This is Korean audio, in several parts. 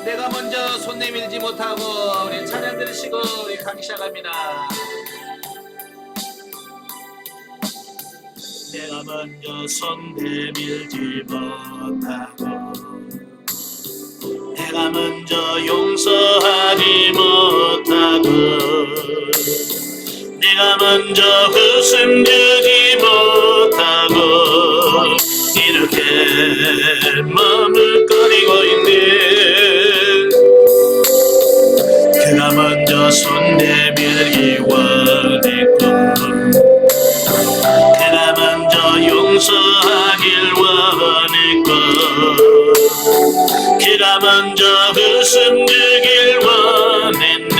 내가 먼저 손 내밀지 못하고 우리 찬양 들으시고 우리 강의 시작합니다. 내가 먼저 손 내밀지 못하고 내가 먼저 용서하지 못하고 내가 먼저 웃음 주지 못하고 이렇게 머뭇거리고 있네. 그가 먼저 손 내밀기 원했고 그가 먼저 용서하길 원했고 그가 먼저 웃음 주길 원했네.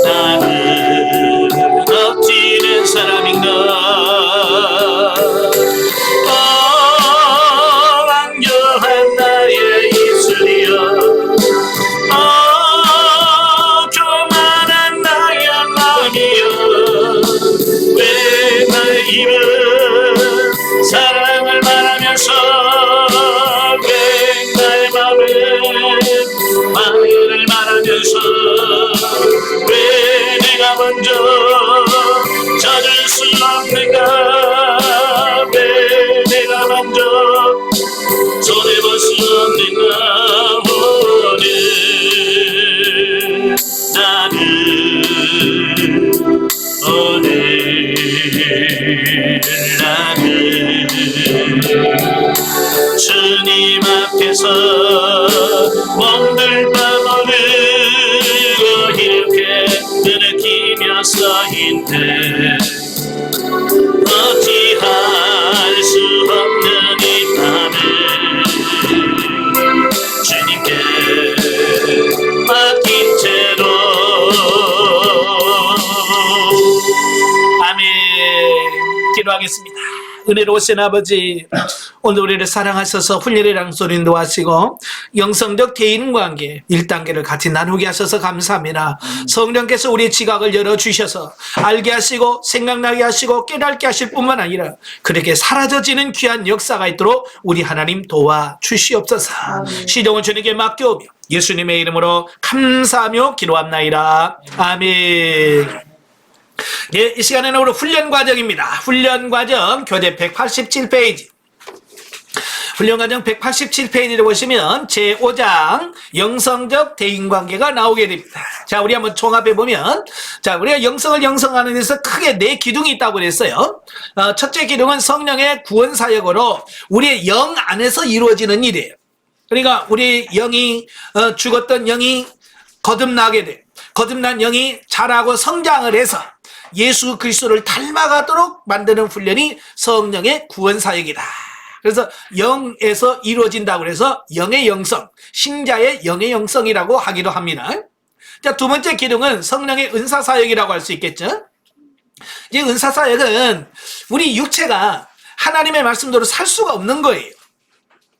나는 어찌된 사람인가. 안겨한 나의 입술이여 교만한 나의 마음이여 왜 나의 입은 사랑을 말하면서 왜 나의 마음은 마음을 말하면서 왜 내가 먼저 젖을 수 없는가. 왜 내가 먼저 손해볼 수 없는가. 오늘 나는 주님 앞에서 몸둘 바모르고 이렇게 느끼며 서있네. 어찌할 수 없는 이 밤을 주님께 맡긴 채로. 아멘. 기도하겠습니다. 은혜로우신 아버지, 오늘 우리를 사랑하셔서 훈련의 장소를 인도하시고 영성적 대인관계 1단계를 같이 나누게 하셔서 감사합니다. 성령께서 우리의 지각을 열어주셔서 알게 하시고 생각나게 하시고 깨닫게 하실 뿐만 아니라 그렇게 사라져지는 귀한 역사가 있도록 우리 하나님 도와주시옵소서. 시종을 주님께 맡겨오며 예수님의 이름으로 감사하며 기도합나이다. 아멘. 네, 이 시간에는 우리 훈련 과정입니다. 훈련 과정 교재 187페이지. 훈련 과정 187페이지를 보시면 제5장 영성적 대인관계가 나오게 됩니다. 자, 우리 한번 종합해 보면, 자, 우리가 영성을 영성하는 데서 크게 4기둥이 있다고 그랬어요. 첫째 기둥은 성령의 구원 사역으로 우리의 영 안에서 이루어지는 일이에요. 그러니까 우리 영이 죽었던 영이 거듭나게 돼. 거듭난 영이 자라고 성장을 해서 예수 그리스도를 닮아가도록 만드는 훈련이 성령의 구원 사역이다. 그래서 영에서 이루어진다고 해서 영의 영성, 신자의 영의 영성이라고 하기도 합니다. 자, 두 번째 기둥은 성령의 은사 사역이라고 할 수 있겠죠. 이 은사 사역은 우리 육체가 하나님의 말씀대로 살 수가 없는 거예요.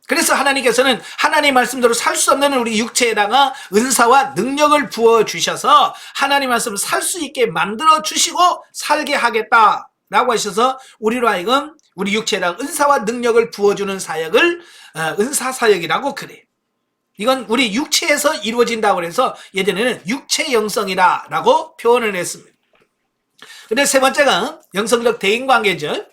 그래서 하나님께서는 하나님의 말씀대로 살 수 없는 우리 육체에다가 은사와 능력을 부어주셔서 하나님의 말씀을 살 수 있게 만들어주시고 살게 하겠다라고 하셔서 우리로 하여금 우리 육체에다가 은사와 능력을 부어주는 사역을 은사사역이라고 그래요. 이건 우리 육체에서 이루어진다고 해서 예전에는 육체 영성이라고 표현을 했습니다. 근데 세 번째가 영성적 대인관계죠.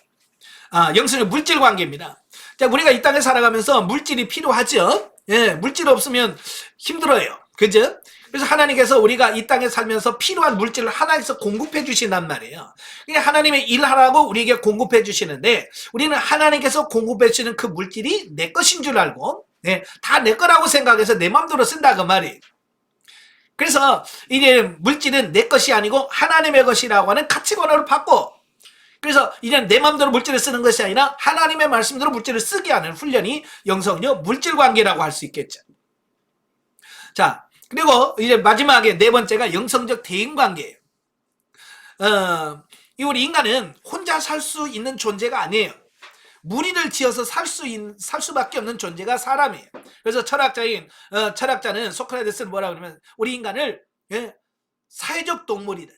영성적 물질관계입니다. 자, 우리가 이 땅에 살아가면서 물질이 필요하죠. 예, 물질 없으면 힘들어요. 그죠? 그래서 하나님께서 우리가 이 땅에 살면서 필요한 물질을 하나님께서 공급해 주신단 말이에요. 그냥 하나님의 일하라고 우리에게 공급해 주시는데 우리는 하나님께서 공급해 주시는 그 물질이 내 것인 줄 알고 다 내 거라고 생각해서 내 마음대로 쓴다 그 말이에요. 그래서 이제 물질은 내 것이 아니고 하나님의 것이라고 하는 가치관을 받고 그래서 이제는 내 마음대로 물질을 쓰는 것이 아니라 하나님의 말씀대로 물질을 쓰게 하는 훈련이 영성적 물질관계라고 할 수 있겠죠. 자, 그리고 이제 마지막에 네 번째가 영성적 대인관계예요. 이 우리 인간은 혼자 살 수 있는 존재가 아니에요. 무리를 지어서 살 수밖에 없는 존재가 사람이에요. 그래서 철학자는 소크라테스는 뭐라고 그러면 우리 인간을 사회적 동물이다.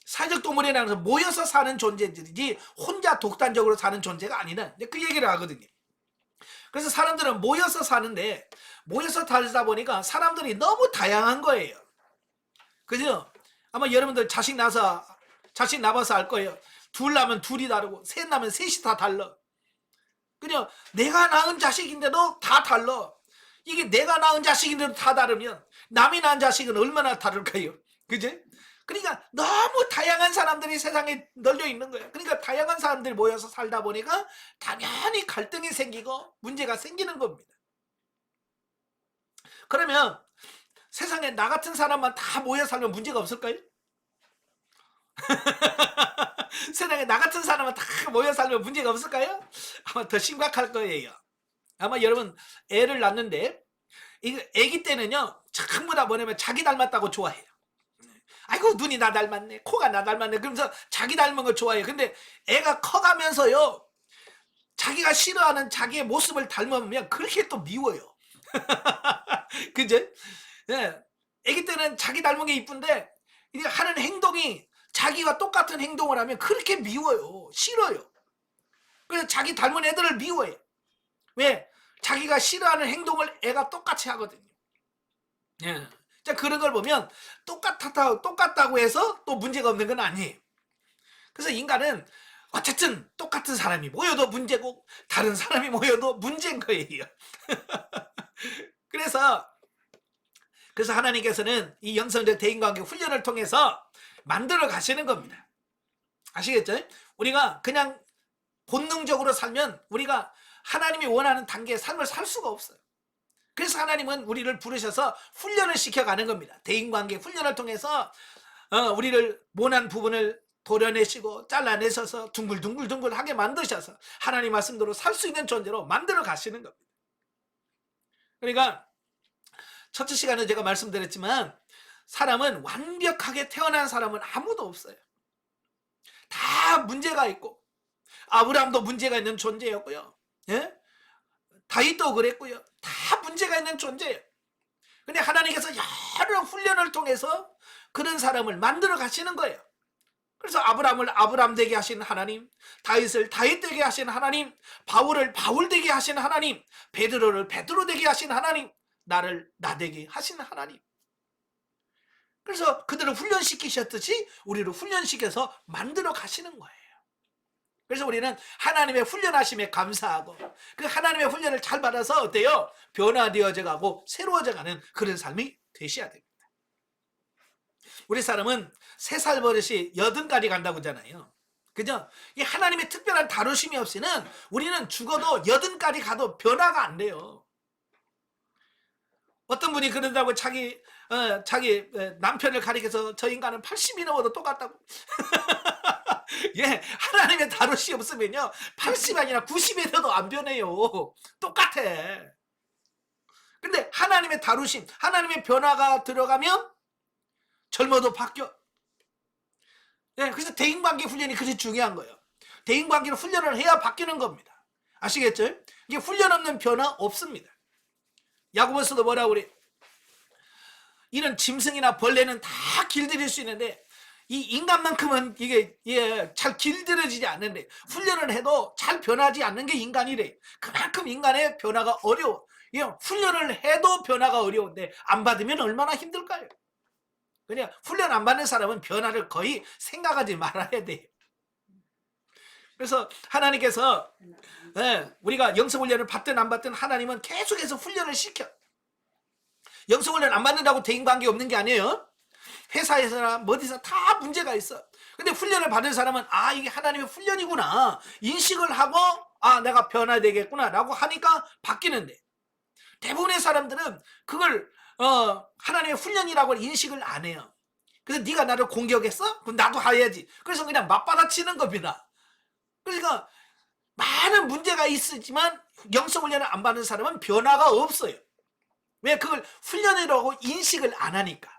사회적 동물이라는 것은 모여서 사는 존재들이지 혼자 독단적으로 사는 존재가 아니다. 그 얘기를 하거든요. 그래서 사람들은 모여서 사는데 모여서 살다 보니까 사람들이 너무 다양한 거예요. 그죠? 아마 여러분들 자식 낳아서 알 거예요. 둘 낳으면 둘이 다르고 셋 낳으면 셋이 다 달라. 그냥 내가 낳은 자식인데도 다 달라. 이게 내가 낳은 자식인데도 다 다르면 남이 낳은 자식은 얼마나 다를까요? 그지? 그러니까 너무 다양한 사람들이 세상에 널려 있는 거예요. 그러니까 다양한 사람들이 모여서 살다 보니까 당연히 갈등이 생기고 문제가 생기는 겁니다. 그러면 세상에 나 같은 사람만 다 모여 살면 문제가 없을까요? 세상에 나 같은 사람만 다 모여 살면 문제가 없을까요? 아마 더 심각할 거예요. 아마 여러분 애를 낳는데 애기 때는요 전부 다 뭐냐면 자기 닮았다고 좋아해요. 아이고 눈이 나 닮았네, 코가 나 닮았네, 그러면서 자기 닮은 걸 좋아해요. 근데 애가 커가면서요 자기가 싫어하는 자기의 모습을 닮으면 그렇게 또 미워요. 그죠? 네. 애기 때는 자기 닮은 게 이쁜데 이제 하는 행동이 자기와 똑같은 행동을 하면 그렇게 미워요. 싫어요. 그래서 자기 닮은 애들을 미워해. 왜? 자기가 싫어하는 행동을 애가 똑같이 하거든요. 예. 자, 그런 걸 보면 똑같다고 해서 또 문제가 없는 건 아니에요. 그래서 인간은 어쨌든 똑같은 사람이 모여도 문제고 다른 사람이 모여도 문제인 거예요. 그래서 하나님께서는 이 영성적 대인관계 훈련을 통해서 만들어 가시는 겁니다. 아시겠죠? 우리가 그냥 본능적으로 살면 우리가 하나님이 원하는 단계의 삶을 살 수가 없어요. 그래서 하나님은 우리를 부르셔서 훈련을 시켜가는 겁니다. 대인관계 훈련을 통해서 우리를 모난 부분을 도려내시고 잘라내셔서 둥글둥글하게 만드셔서 하나님 말씀대로 살 수 있는 존재로 만들어 가시는 겁니다. 그러니까 첫째 시간에 제가 말씀드렸지만 사람은 완벽하게 태어난 사람은 아무도 없어요. 다 문제가 있고 아브라함도 문제가 있는 존재였고요. 예? 다윗도 그랬고요. 다 문제가 있는 존재예요. 근데 하나님께서 여러 훈련을 통해서 그런 사람을 만들어 가시는 거예요. 그래서 아브라함을 아브라함 되게 하신 하나님, 다윗을 다윗 되게 하신 하나님, 바울을 바울 되게 하신 하나님, 베드로를 베드로 되게 하신 하나님, 나를 나 되게 하신 하나님. 그래서 그들을 훈련시키셨듯이 우리를 훈련시켜서 만들어 가시는 거예요. 그래서 우리는 하나님의 훈련하심에 감사하고 그 하나님의 훈련을 잘 받아서 어때요? 변화되어져 가고 새로워져 가는 그런 삶이 되셔야 됩니다. 우리 사람은 3살 버릇이 80까지 간다고 하잖아요. 그죠? 이 하나님의 특별한 다루심이 없이는 우리는 죽어도 80까지 가도 변화가 안 돼요. 어떤 분이 그런다고 자기 남편을 가리켜서 저 인간은 80이 넘어도 똑같다고. 예, 하나님의 다루심이 없으면요 80이 아니라 90이 돼도 안 변해요. 똑같아. 근데 하나님의 다루심, 하나님의 변화가 들어가면 젊어도 바뀌어. 네, 그래서 대인관계 훈련이 그렇게 중요한 거예요. 대인관계를 훈련을 해야 바뀌는 겁니다. 아시겠죠? 이게 훈련 없는 변화 없습니다. 야고보서도 뭐라고 그래? 이런 짐승이나 벌레는 다 길들일 수 있는데 이 인간만큼은 이게 잘 길들여지지 않는데 훈련을 해도 잘 변하지 않는 게 인간이래. 그만큼 인간의 변화가 어려워. 훈련을 해도 변화가 어려운데 안 받으면 얼마나 힘들까요? 그냥 훈련 안 받는 사람은 변화를 거의 생각하지 말아야 돼. 그래서 하나님께서 우리가 영성훈련을 받든 안 받든 하나님은 계속해서 훈련을 시켜. 영성훈련 안 받는다고 대인관계 없는 게 아니에요. 회사에서나 어디서 다 문제가 있어. 근데 훈련을 받은 사람은 아 이게 하나님의 훈련이구나 인식을 하고 아 내가 변화되겠구나 라고 하니까 바뀌는데 대부분의 사람들은 그걸 하나님의 훈련이라고 인식을 안 해요. 그래서 네가 나를 공격했어? 그럼 나도 해야지. 그래서 그냥 맞받아치는 겁니다. 그러니까 많은 문제가 있지만 영성훈련을 안 받는 사람은 변화가 없어요. 왜? 그걸 훈련이라고 인식을 안 하니까.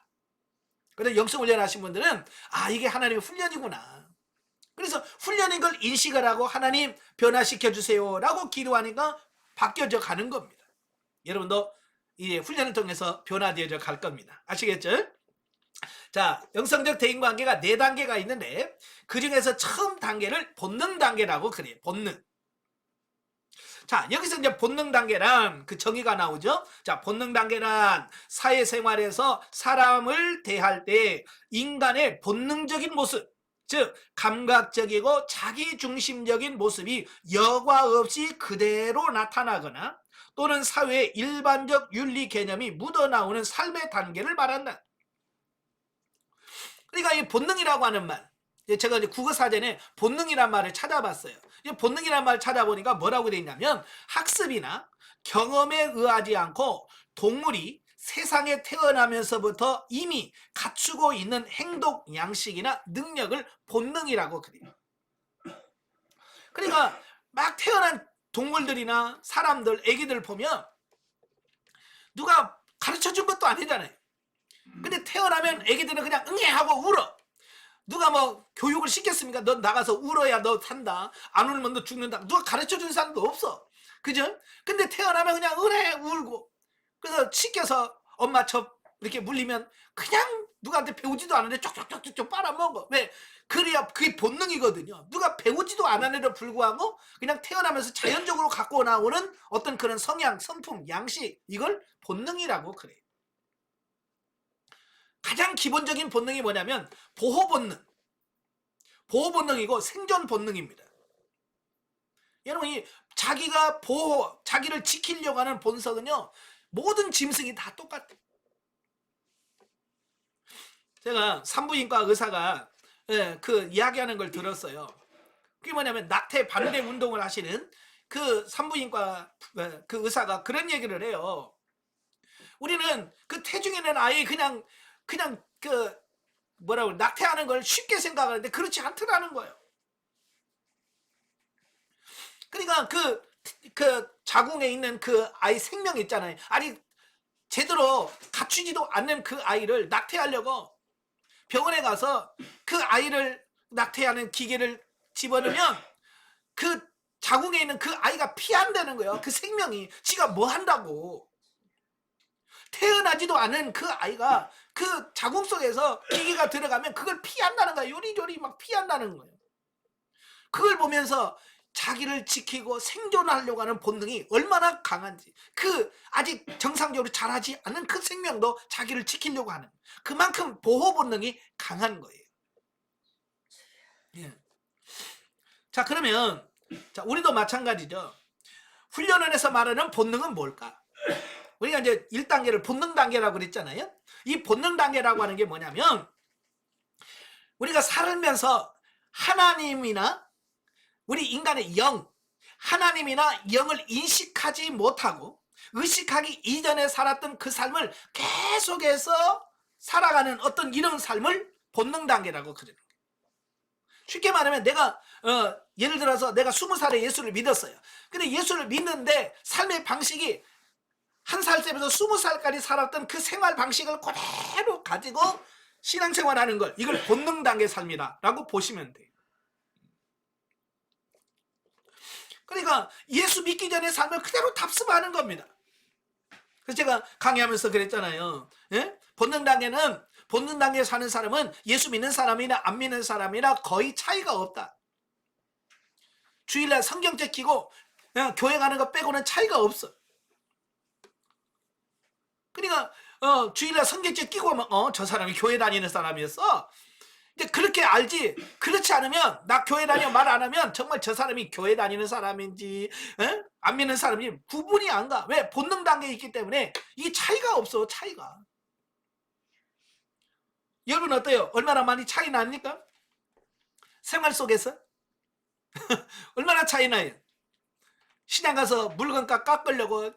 그래서 영성훈련 하신 분들은 아 이게 하나님의 훈련이구나. 그래서 훈련인 걸 인식을 하고 하나님 변화시켜 주세요 라고 기도하니까 바뀌어져 가는 겁니다. 여러분도 이 훈련을 통해서 변화되어져 갈 겁니다. 아시겠죠? 자, 영성적 대인관계가 4단계가 있는데 그 중에서 처음 단계를 본능 단계라고 그래요. 본능. 자, 여기서 이제 본능 단계란 그 정의가 나오죠. 자, 본능 단계란 사회생활에서 사람을 대할 때 인간의 본능적인 모습, 즉 감각적이고 자기중심적인 모습이 여과 없이 그대로 나타나거나 또는 사회의 일반적 윤리 개념이 묻어나오는 삶의 단계를 말한다. 그러니까 이 본능이라고 하는 말, 제가 이제 국어사전에 본능이란 말을 찾아봤어요. 이 본능이란 말을 찾아보니까 뭐라고 되어 있냐면 학습이나 경험에 의하지 않고 동물이 세상에 태어나면서부터 이미 갖추고 있는 행동 양식이나 능력을 본능이라고 그래요. 그러니까 막 태어난 동물들이나 사람들, 애기들 보면 누가 가르쳐준 것도 아니잖아요. 근데 태어나면 애기들은 그냥 응애 하고 울어. 누가 뭐 교육을 시켰습니까? 너 나가서 울어야 너 산다. 안 울면 너 죽는다. 누가 가르쳐준 사람도 없어. 그죠? 근데 태어나면 그냥 은혜 울고. 그래서 시켜서 엄마 저 이렇게 물리면 그냥 누구한테 배우지도 않은데 쪽쪽쪽쪽 빨아먹어. 왜? 그래야 그게 본능이거든요. 누가 배우지도 않았는데도 불구하고 그냥 태어나면서 자연적으로 갖고 나오는 어떤 그런 성향, 성품, 양식, 이걸 본능이라고 그래요. 가장 기본적인 본능이 뭐냐면 보호 본능. 보호 본능이고 생존 본능입니다. 여러분, 이 자기가 자기를 지키려고 하는 본성은요, 모든 짐승이 다 똑같아. 제가 산부인과 의사가 그 이야기하는 걸 들었어요. 그게 뭐냐면 낙태 반대 운동을 하시는 그 산부인과 그 의사가 그런 얘기를 해요. 우리는 그 태중에는 아예 그냥 그 뭐라고 낙태하는 걸 쉽게 생각하는데 그렇지 않더라는 거예요. 그러니까 그 자궁에 있는 그 아이 생명 있잖아요. 아니 제대로 갖추지도 않는 그 아이를 낙태하려고 병원에 가서 그 아이를 낙태하는 기계를 집어넣으면 그 자궁에 있는 그 아이가 피한다는 거예요. 그 생명이 지가 뭐 한다고. 태어나지도 않은 그 아이가 그 자궁 속에서 기계가 들어가면 그걸 피한다는 거야. 요리조리 막 피한다는 거예요. 그걸 보면서 자기를 지키고 생존하려고 하는 본능이 얼마나 강한지, 그 아직 정상적으로 자라지 않은 그 생명도 자기를 지키려고 하는, 그만큼 보호 본능이 강한 거예요. 예. 자, 그러면 자, 우리도 마찬가지죠. 훈련을 해서 말하는 본능은 뭘까? 우리가 이제 1단계를 본능 단계라고 그랬잖아요. 이 본능 단계라고 하는 게 뭐냐면 우리가 살면서 하나님이나 우리 인간의 영, 하나님이나 영을 인식하지 못하고 의식하기 이전에 살았던 그 삶을 계속해서 살아가는 어떤 이런 삶을 본능 단계라고 그러는 거예요. 쉽게 말하면 내가 예를 들어서 내가 20살에 예수를 믿었어요. 근데 예수를 믿는데 삶의 방식이 1살 때부터 20살까지 살았던 그 생활 방식을 그대로 가지고 신앙생활하는 걸, 이걸 본능 단계 삶이다라고 보시면 돼요. 그러니까 예수 믿기 전에 삶을 그대로 답습하는 겁니다. 그래서 제가 강의하면서 그랬잖아요. 예? 본능 단계에 사는 사람은 예수 믿는 사람이나 안 믿는 사람이나 거의 차이가 없다. 주일날 성경책 끼고 교회 가는 거 빼고는 차이가 없어. 그러니까 주일날 성경책 끼고 하면 저 사람이 교회 다니는 사람이었어. 이제 그렇게 알지. 그렇지 않으면 나 교회 다녀 말 안 하면 정말 저 사람이 교회 다니는 사람인지 안 믿는 사람인지 구분이 안 가. 왜? 본능 단계에 있기 때문에 이 차이가 없어. 차이가. 여러분 어때요? 얼마나 많이 차이 납니까? 생활 속에서 얼마나 차이 나요? 시장 가서 물건값 깎으려고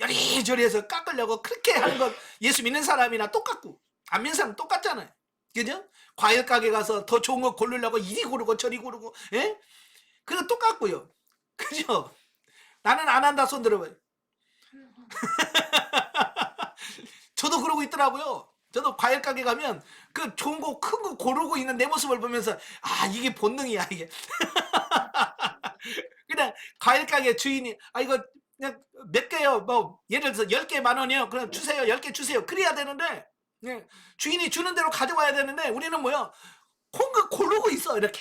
여리저리 해서 깎으려고 그렇게 하는 건 예수 믿는 사람이나 똑같고 안 믿는 사람 똑같잖아요. 그죠? 과일 가게 가서 더 좋은 거 고르려고 이리 고르고 저리 고르고 그거 똑같고요. 그죠? 나는 안 한다 손 들어봐요. 저도 그러고 있더라고요. 저도 과일 가게 가면 그 좋은 거 큰 거 고르고 있는 내 모습을 보면서 이게 본능이야 이게. 그냥 과일 가게 주인이 이거 그냥 몇 개요? 뭐 예를 들어서 10개 10,000원이요. 그럼 주세요. 10개 주세요. 그래야 되는데 주인이 주는 대로 가져와야 되는데 우리는 뭐요? 콩그 고르고 있어 이렇게.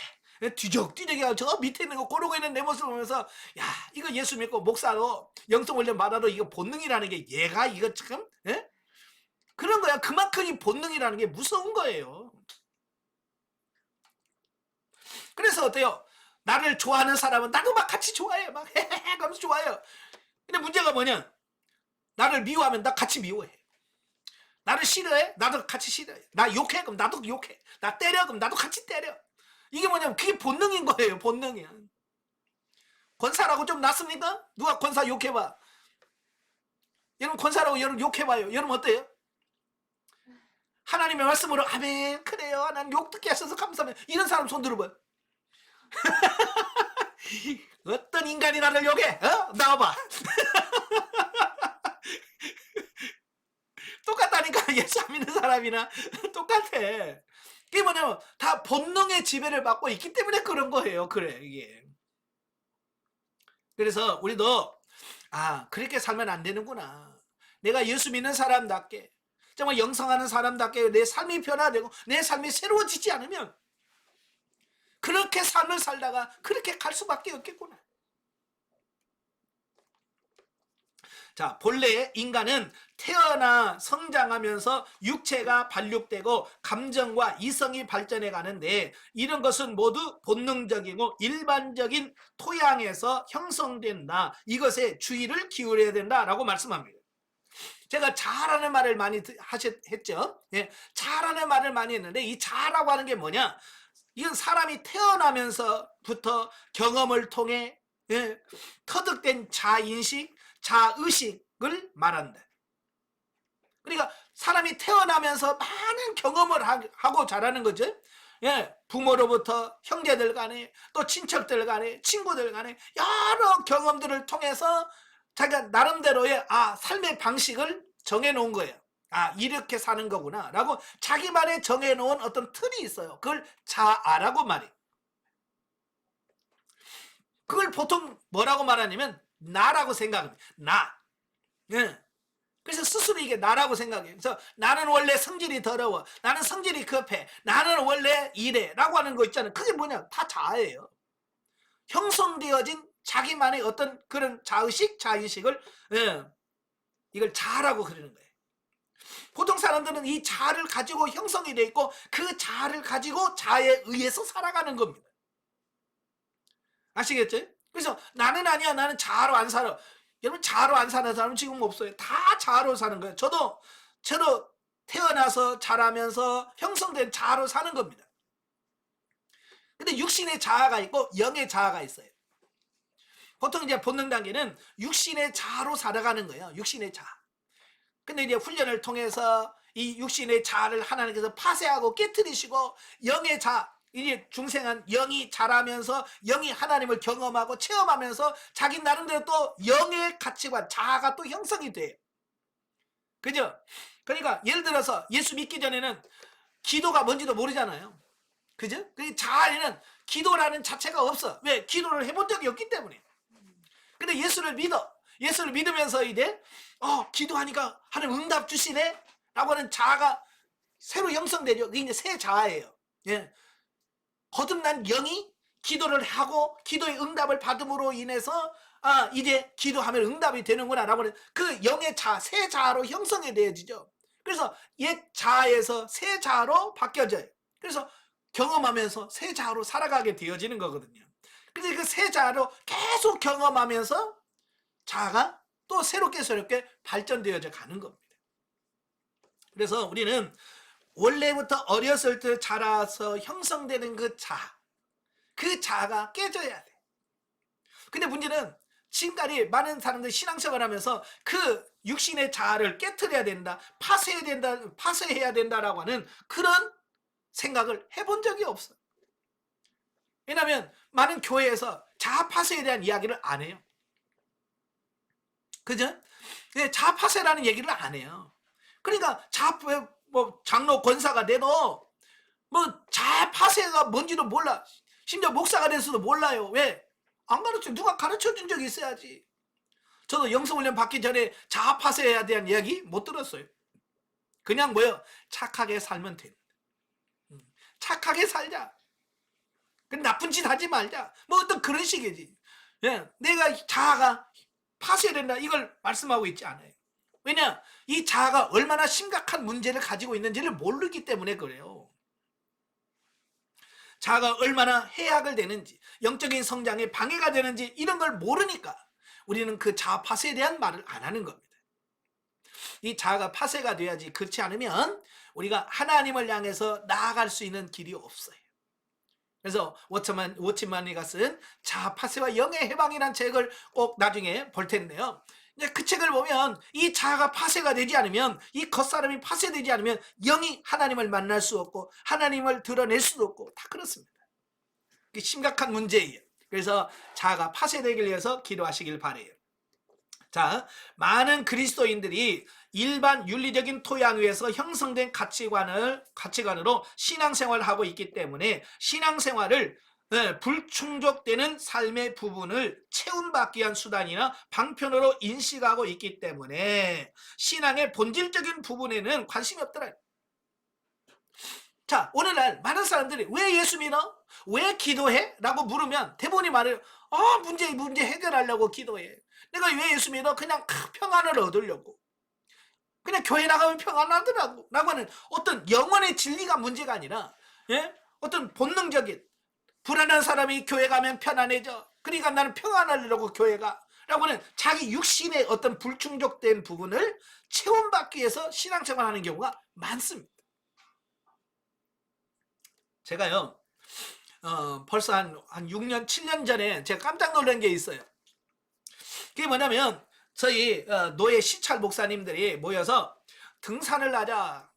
뒤적뒤적이야. 저 밑에 있는 거 고르고 있는 내 모습을 보면서, 야, 이거 예수 믿고 목사로 영성훈련 받아도 이거 본능이라는 게 얘가 이거 참, 예? 그런 거야. 그만큼 이 본능이라는 게 무서운 거예요. 그래서 어때요? 나를 좋아하는 사람은 나도 막 같이 좋아해요. 막 헤헤헤 하면서 좋아해요. 근데 문제가 뭐냐? 나를 미워하면 나 같이 미워해. 나를 싫어해? 나도 같이 싫어해. 나 욕해? 그럼 나도 욕해. 나 때려? 그럼 나도 같이 때려. 이게 뭐냐면 그게 본능인 거예요. 본능이야. 권사라고 좀 낫습니까? 누가 권사 욕해봐. 여러분 권사라고 여러분 욕해봐요. 여러분 어때요? 하나님의 말씀으로 아멘 그래요. 하나님 욕 듣게 하셔서 감사합니다. 이런 사람 손 들어봐요. 어떤 인간이 나를 욕해? 나와봐. 똑같다니까. 예수 안 믿는 사람이나 똑같아. 이게 뭐냐면 다 본능의 지배를 받고 있기 때문에 그런 거예요. 그래 이게. 그래서 우리도 그렇게 살면 안 되는구나. 내가 예수 믿는 사람답게 정말 영성하는 사람답게 내 삶이 변화되고 내 삶이 새로워지지 않으면 그렇게 삶을 살다가 그렇게 갈 수밖에 없겠구나. 자, 본래 인간은 태어나 성장하면서 육체가 발육되고 감정과 이성이 발전해 가는데 이런 것은 모두 본능적이고 일반적인 토양에서 형성된다. 이것에 주의를 기울여야 된다라고 말씀합니다. 제가 자라는 말을 많이 했죠. 예, 자라는 말을 많이 했는데 이 자라고 하는 게 뭐냐? 이건 사람이 태어나면서부터 경험을 통해 터득된 자인식, 자의식을 말한다. 그러니까 사람이 태어나면서 많은 경험을 하고 자라는 거죠. 예, 부모로부터 형제들 간에 또 친척들 간에 친구들 간에 여러 경험들을 통해서 자기가 나름대로의 삶의 방식을 정해놓은 거예요. 이렇게 사는 거구나 라고 자기만의 정해놓은 어떤 틀이 있어요. 그걸 자아라고 말해요. 그걸 보통 뭐라고 말하냐면 나라고 생각합니다. 나. 예. 그래서 스스로 이게 나라고 생각해요. 그래서 나는 원래 성질이 더러워. 나는 성질이 급해. 나는 원래 이래. 라고 하는 거 있잖아요. 그게 뭐냐? 다 자아예요. 형성되어진 자기만의 어떤 그런 자의식, 자인식을 이걸 자아라고 그러는 거예요. 보통 사람들은 이 자아를 가지고 형성이 되어 있고 그 자아를 가지고 자아에 의해서 살아가는 겁니다. 아시겠죠? 그래서 나는 아니야. 나는 자아로 안 살아. 여러분 자아로 안 사는 사람은 지금 없어요. 다 자아로 사는 거예요. 저도 태어나서 자라면서 형성된 자아로 사는 겁니다. 근데 육신의 자아가 있고 영의 자아가 있어요. 보통 이제 본능 단계는 육신의 자아로 살아가는 거예요. 육신의 자아. 근데 이제 훈련을 통해서 이 육신의 자아를 하나님께서 파쇄하고 깨트리시고 영의 자아, 이제 중생한 영이 자라면서 영이 하나님을 경험하고 체험하면서 자기 나름대로 또 영의 가치관, 자아가 또 형성이 돼요. 그죠? 그러니까 예를 들어서 예수 믿기 전에는 기도가 뭔지도 모르잖아요. 그죠? 그 자아에는 기도라는 자체가 없어. 왜? 기도를 해본 적이 없기 때문에. 근데 예수를 믿어. 예수를 믿으면서 이제 기도하니까 하나님 응답 주시네? 라고 하는 자아가 새로 형성되죠. 그게 이제 새 자아예요. 예. 거듭난 영이 기도를 하고 기도의 응답을 받음으로 인해서 이제 기도하면 응답이 되는구나 라고 하는 그 영의 자아, 새 자아로 형성이 되어지죠. 그래서 옛 자아에서 새 자아로 바뀌어져요. 그래서 경험하면서 새 자아로 살아가게 되어지는 거거든요. 그래서 그 새 자아로 계속 경험하면서 자아가 또 새롭게 발전되어져 가는 겁니다. 그래서 우리는 원래부터 어렸을 때 자라서 형성되는 그 자아가 깨져야 돼. 근데 문제는 지금까지 많은 사람들이 신앙생활 하면서 그 육신의 자아를 깨트려야 된다, 파쇄해야 된다라고 하는 그런 생각을 해본 적이 없어. 왜냐하면 많은 교회에서 자아 파쇄에 대한 이야기를 안 해요. 그죠? 자아 파쇄라는 얘기를 안 해요. 그러니까 장로 권사가 돼도 자아 파쇄가 뭔지도 몰라. 심지어 목사가 돼서도 몰라요. 왜? 안 가르쳐. 누가 가르쳐 준 적이 있어야지. 저도 영성훈련 받기 전에 자아 파쇄에 대한 이야기 못 들었어요. 그냥 착하게 살면 돼. 착하게 살자. 나쁜 짓 하지 말자. 뭐 어떤 그런 식이지. 예, 내가 자아가 파쇄된다 이걸 말씀하고 있지 않아요. 왜냐? 이 자아가 얼마나 심각한 문제를 가지고 있는지를 모르기 때문에 그래요. 자아가 얼마나 해악을 되는지, 영적인 성장에 방해가 되는지 이런 걸 모르니까 우리는 그 자아 파쇄에 대한 말을 안 하는 겁니다. 이 자아가 파쇄가 돼야지. 그렇지 않으면 우리가 하나님을 향해서 나아갈 수 있는 길이 없어요. 그래서 워치만이가 쓴 자아 파쇄와 영의 해방이라는 책을 꼭 나중에 볼 텐데요. 이제 그 책을 보면 이 자아가 파쇄가 되지 않으면, 이 겉사람이 파쇄되지 않으면 영이 하나님을 만날 수 없고 하나님을 드러낼 수도 없고 다 그렇습니다. 그게 심각한 문제예요. 그래서 자아가 파쇄되기 위해서 기도하시길 바라요. 자, 많은 그리스도인들이 일반 윤리적인 토양 위에서 형성된 가치관으로 신앙생활을 하고 있기 때문에 신앙생활을 불충족되는 삶의 부분을 채움받기 위한 수단이나 방편으로 인식하고 있기 때문에 신앙의 본질적인 부분에는 관심이 없더라. 자, 오늘날 많은 사람들이 왜 예수 믿어? 왜 기도해? 라고 물으면 대부분이 말해요. 문제 해결하려고 기도해. 내가 왜 예수 믿어? 그냥 평안을 얻으려고. 그냥 교회 나가면 평안하더라고. 라고 하는 어떤 영혼의 진리가 문제가 아니라, 예? 어떤 본능적인, 불안한 사람이 교회 가면 편안해져. 그러니까 나는 평안하려고 교회 가. 라고 하는 자기 육신의 어떤 불충족된 부분을 체험받기 위해서 신앙생활 하는 경우가 많습니다. 제가요, 벌써 한 6년, 7년 전에 제가 깜짝 놀란 게 있어요. 그게 뭐냐면, 저희 노예 시찰 목사님들이 모여서 등산을 하자.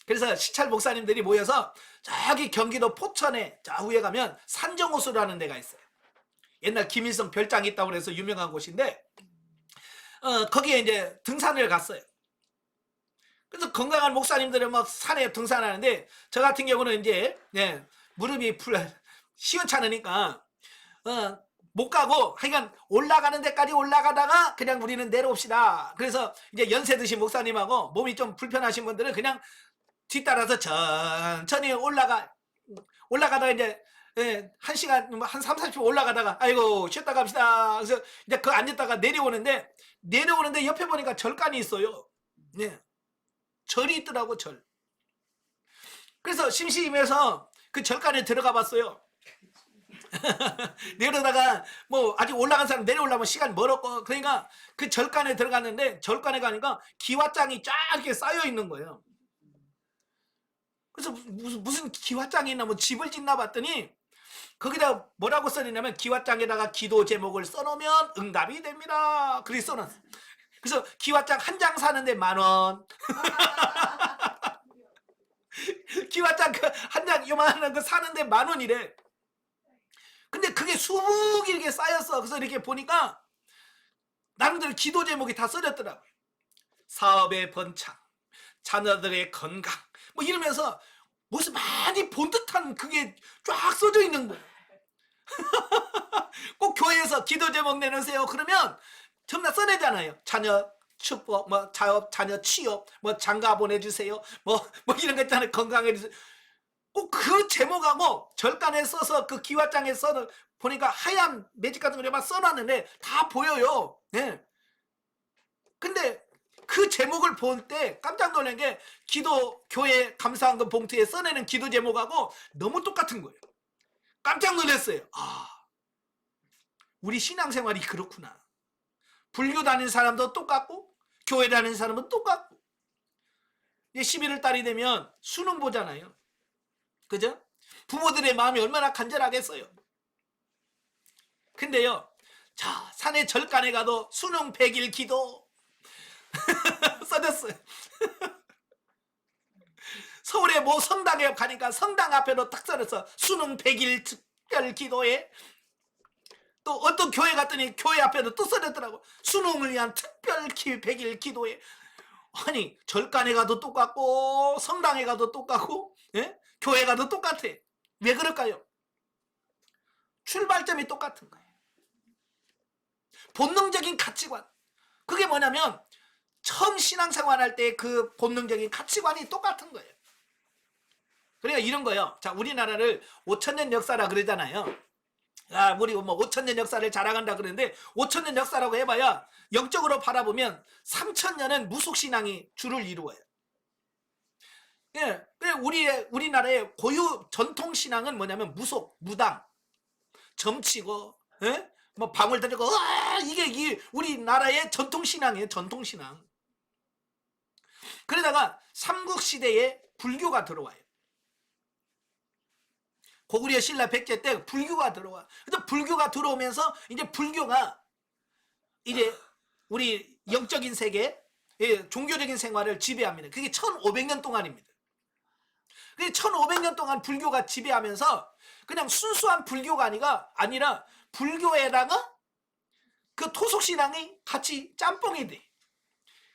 그래서 시찰 목사님들이 모여서 저기 경기도 포천에 좌우에 가면 산정호수라는 데가 있어요. 옛날 김일성 별장이 있다고 해서 유명한 곳인데, 거기에 이제 등산을 갔어요. 그래서 건강한 목사님들은 막 산에 등산하는데, 저 같은 경우는 이제, 무릎이 시원찮으니까, 못 가고, 하여간 올라가는 데까지 올라가다가 그냥 우리는 내려옵시다. 그래서 이제 연세 드신 목사님하고 몸이 좀 불편하신 분들은 그냥 뒤따라서 천천히 올라가다가 이제, 1시간, 한 3, 40분 올라가다가, 아이고, 쉬었다 갑시다. 그래서 이제 그 앉았다가 내려오는데 옆에 보니까 절간이 있어요. 네. 절이 있더라고, 절. 그래서 심심해서 그 절간에 들어가 봤어요. 내려다가 뭐 아직 올라간 사람 내려오려면 시간 멀었고, 그러니까 그 절간에 들어갔는데, 절간에 가니까 기와장이 쫙 이렇게 쌓여 있는 거예요. 그래서 무슨 기와장이 있나, 뭐 집을 짓나 봤더니 거기다 뭐라고 써있냐면, 기와장에다가 기도 제목을 써놓으면 응답이 됩니다. 그렇게 써놨어. 그래서 기와장 한 장 사는데 10,000원. 기와장 한 장 요만한 거 사는데 10,000원이래. 근데 그게 수북이 이렇게 쌓였어. 그래서 이렇게 보니까 나름대로 기도 제목이 다 써졌더라고요. 사업의 번창, 자녀들의 건강, 뭐 이러면서 무슨 많이 본 듯한 그게 쫙 써져 있는 거예요. 꼭 교회에서 기도 제목 내놓으세요. 그러면 전부 다 써내잖아요. 자녀 축복, 뭐 자녀 취업, 뭐 장가 보내주세요. 뭐 이런 거 있잖아요. 건강해주세요. 꼭 그 제목하고 절간에 써서 그 기와장에 써서 보니까 하얀 매직 같은 거를 막 써놨는데 다 보여요. 네. 근데 그 제목을 볼 때 깜짝 놀란 게, 교회 감사한금 봉투에 써내는 기도 제목하고 너무 똑같은 거예요. 깜짝 놀랐어요. 우리 신앙생활이 그렇구나. 불교 다니는 사람도 똑같고 교회 다니는 사람은 똑같고. 이제 11월 달이 되면 수능 보잖아요. 그죠? 부모들의 마음이 얼마나 간절하겠어요. 근데요, 자, 산의 절간에 가도 수능 100일 기도 써졌어요. 서울에 뭐 성당에 가니까 성당 앞에도 딱 써놨어. 수능 100일 특별 기도에. 또 어떤 교회 갔더니 교회 앞에도 또 써졌더라고. 수능을 위한 특별 100일 기도에. 아니, 절간에 가도 똑같고 성당에 가도 똑같고, 예? 교회 가도 똑같아. 왜 그럴까요? 출발점이 똑같은 거예요. 본능적인 가치관. 그게 뭐냐면 처음 신앙생활 할 때 그 본능적인 가치관이 똑같은 거예요. 그러니까 이런 거요. 자, 우리나라를 5천년 역사라 그러잖아요. 아, 우리 뭐 5천년 역사를 자랑한다 그러는데 5천년 역사라고 해봐야 영적으로 바라보면 3천년은 무속신앙이 주를 이루어요. 예, 우리나라의 고유 전통신앙은 뭐냐면 무속, 무당, 점치고, 예? 뭐 방울 들고, 이게 우리나라의 전통신앙이에요, 전통신앙. 그러다가 삼국시대에 불교가 들어와요. 고구려 신라 백제 때 불교가 들어와. 그래서 불교가 들어오면서 이제 불교가 이제 우리 영적인 세계, 종교적인 생활을 지배합니다. 그게 1500년 동안입니다. 그게 1500년 동안 불교가 지배하면서 그냥 순수한 불교가 아니라 불교에다가 그 토속신앙이 같이 짬뽕이 돼.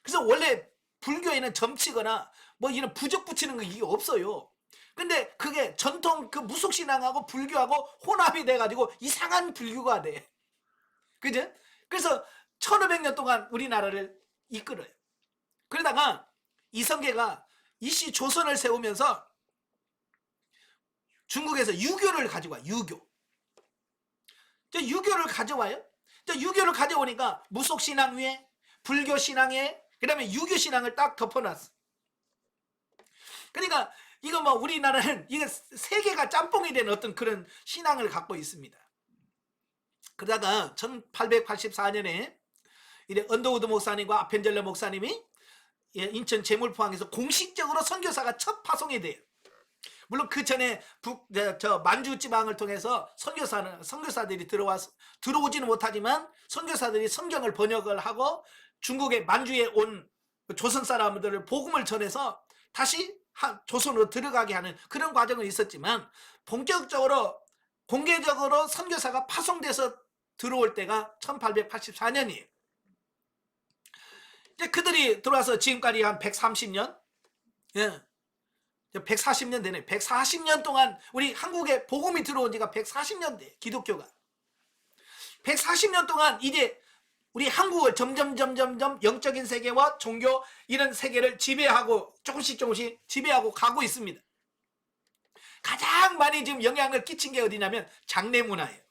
그래서 원래 불교에는 점치거나 뭐 이런 부적 붙이는 거 이게 없어요. 근데 그게 전통 그 무속신앙하고 불교하고 혼합이 돼가지고 이상한 불교가 돼. 그죠? 그래서 1500년 동안 우리나라를 이끌어요. 그러다가 이성계가 이씨 조선을 세우면서 중국에서 유교를 가져와, 유교. 유교를 가져와요. 유교를 가져오니까 무속신앙 위에, 불교신앙에, 그 다음에 유교신앙을 딱 덮어놨어. 그러니까 이거 뭐 우리나라는 이게 세계가 짬뽕이 된 어떤 그런 신앙을 갖고 있습니다. 그러다가 1884년에 이제 언더우드 목사님과 아펜젤러 목사님이 인천 제물포항에서 공식적으로 선교사가 첫 파송이 돼요. 물론 그 전에 만주 지방을 통해서 선교사들이 들어오지는 못하지만 선교사들이 성경을 번역을 하고 중국의 만주에 온 조선 사람들을 복음을 전해서 다시 조선으로 들어가게 하는 그런 과정은 있었지만 본격적으로 공개적으로 선교사가 파송돼서 들어올 때가 1884년이에요. 이제 그들이 들어와서 지금까지 한 130년, 140년 되네. 140년 동안 우리 한국에 복음이 들어온 지가 140년 돼. 기독교가. 140년 동안 이제 우리 한국을 점점 영적인 세계와 종교 이런 세계를 지배하고 조금씩 지배하고 가고 있습니다. 가장 많이 지금 영향을 끼친 게 어디냐면 장례 문화예요.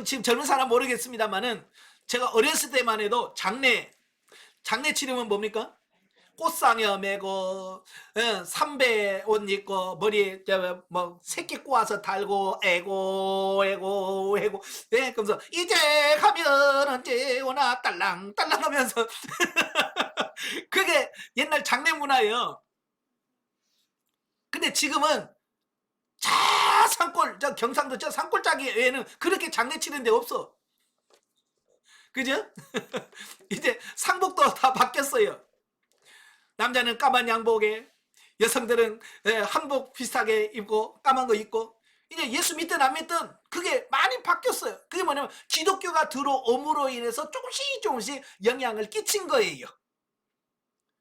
지금 젊은 사람 모르겠습니다만은 제가 어렸을 때만 해도 장례 치르면 뭡니까? 꽃상여 메고, 삼배 옷 입고, 머리에, 새끼 꼬아서 달고, 애고, 그러면서, 이제 가면 언제 오나, 딸랑 하면서. 그게 옛날 장례 문화예요. 근데 지금은, 경상도 산골짜기 외에는 그렇게 장례 치는 데 없어. 그죠? 이제 상복도 다 바뀌었어요. 남자는 까만 양복에 여성들은 한복 비슷하게 입고 까만 거 입고 이제 예수 믿든 안 믿든 그게 많이 바뀌었어요. 그게 뭐냐면 기독교가 들어옴으로 인해서 조금씩 영향을 끼친 거예요.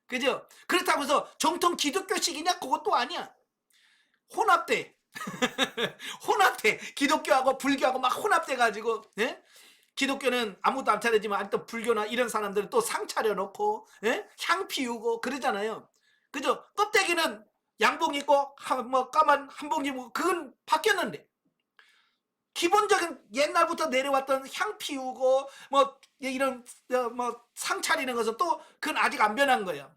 그죠? 그렇다고 해서 정통 기독교식이냐? 그것도 아니야. 혼합돼. 혼합돼. 기독교하고 불교하고 막 혼합돼가지고 기독교는 아무도 안 차려지만 또 불교나 이런 사람들은 또 상 차려놓고 향 피우고 그러잖아요. 그죠? 껍데기는 양복 입고 까만 한복 입고 그건 바뀌었는데 기본적인 옛날부터 내려왔던 향 피우고 이런 상 차리는 것은 또 그건 아직 안 변한 거예요.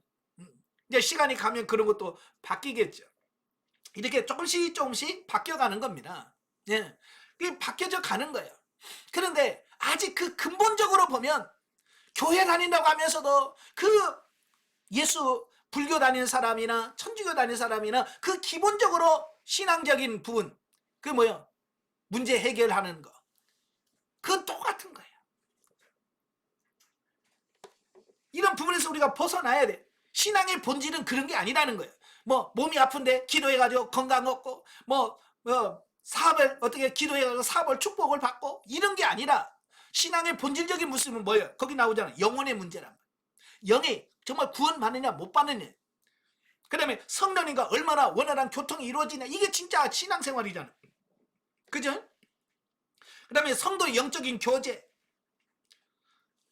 이제 시간이 가면 그런 것도 바뀌겠죠. 이렇게 조금씩 바뀌어가는 겁니다. 이게 바뀌어져 가는 거예요. 그런데 아직 그 근본적으로 보면 교회 다닌다고 하면서도 그 예수 불교 다니는 사람이나 천주교 다니는 사람이나 그 기본적으로 신앙적인 부분 그 뭐요? 문제 해결하는 거 그건 똑같은 거예요. 이런 부분에서 우리가 벗어나야 돼. 신앙의 본질은 그런 게 아니라는 거예요. 몸이 아픈데 기도해가지고 건강 얻고 사업을 어떻게 기도해가지고 사업을 축복을 받고 이런 게 아니라 신앙의 본질적인 모습은 뭐예요? 거기 나오잖아요. 영혼의 문제란 말이에요. 영이 정말 구원받느냐 못 받느냐. 그 다음에 성령님과 얼마나 원활한 교통이 이루어지냐. 이게 진짜 신앙생활이잖아요. 그죠? 그 다음에 성도의 영적인 교제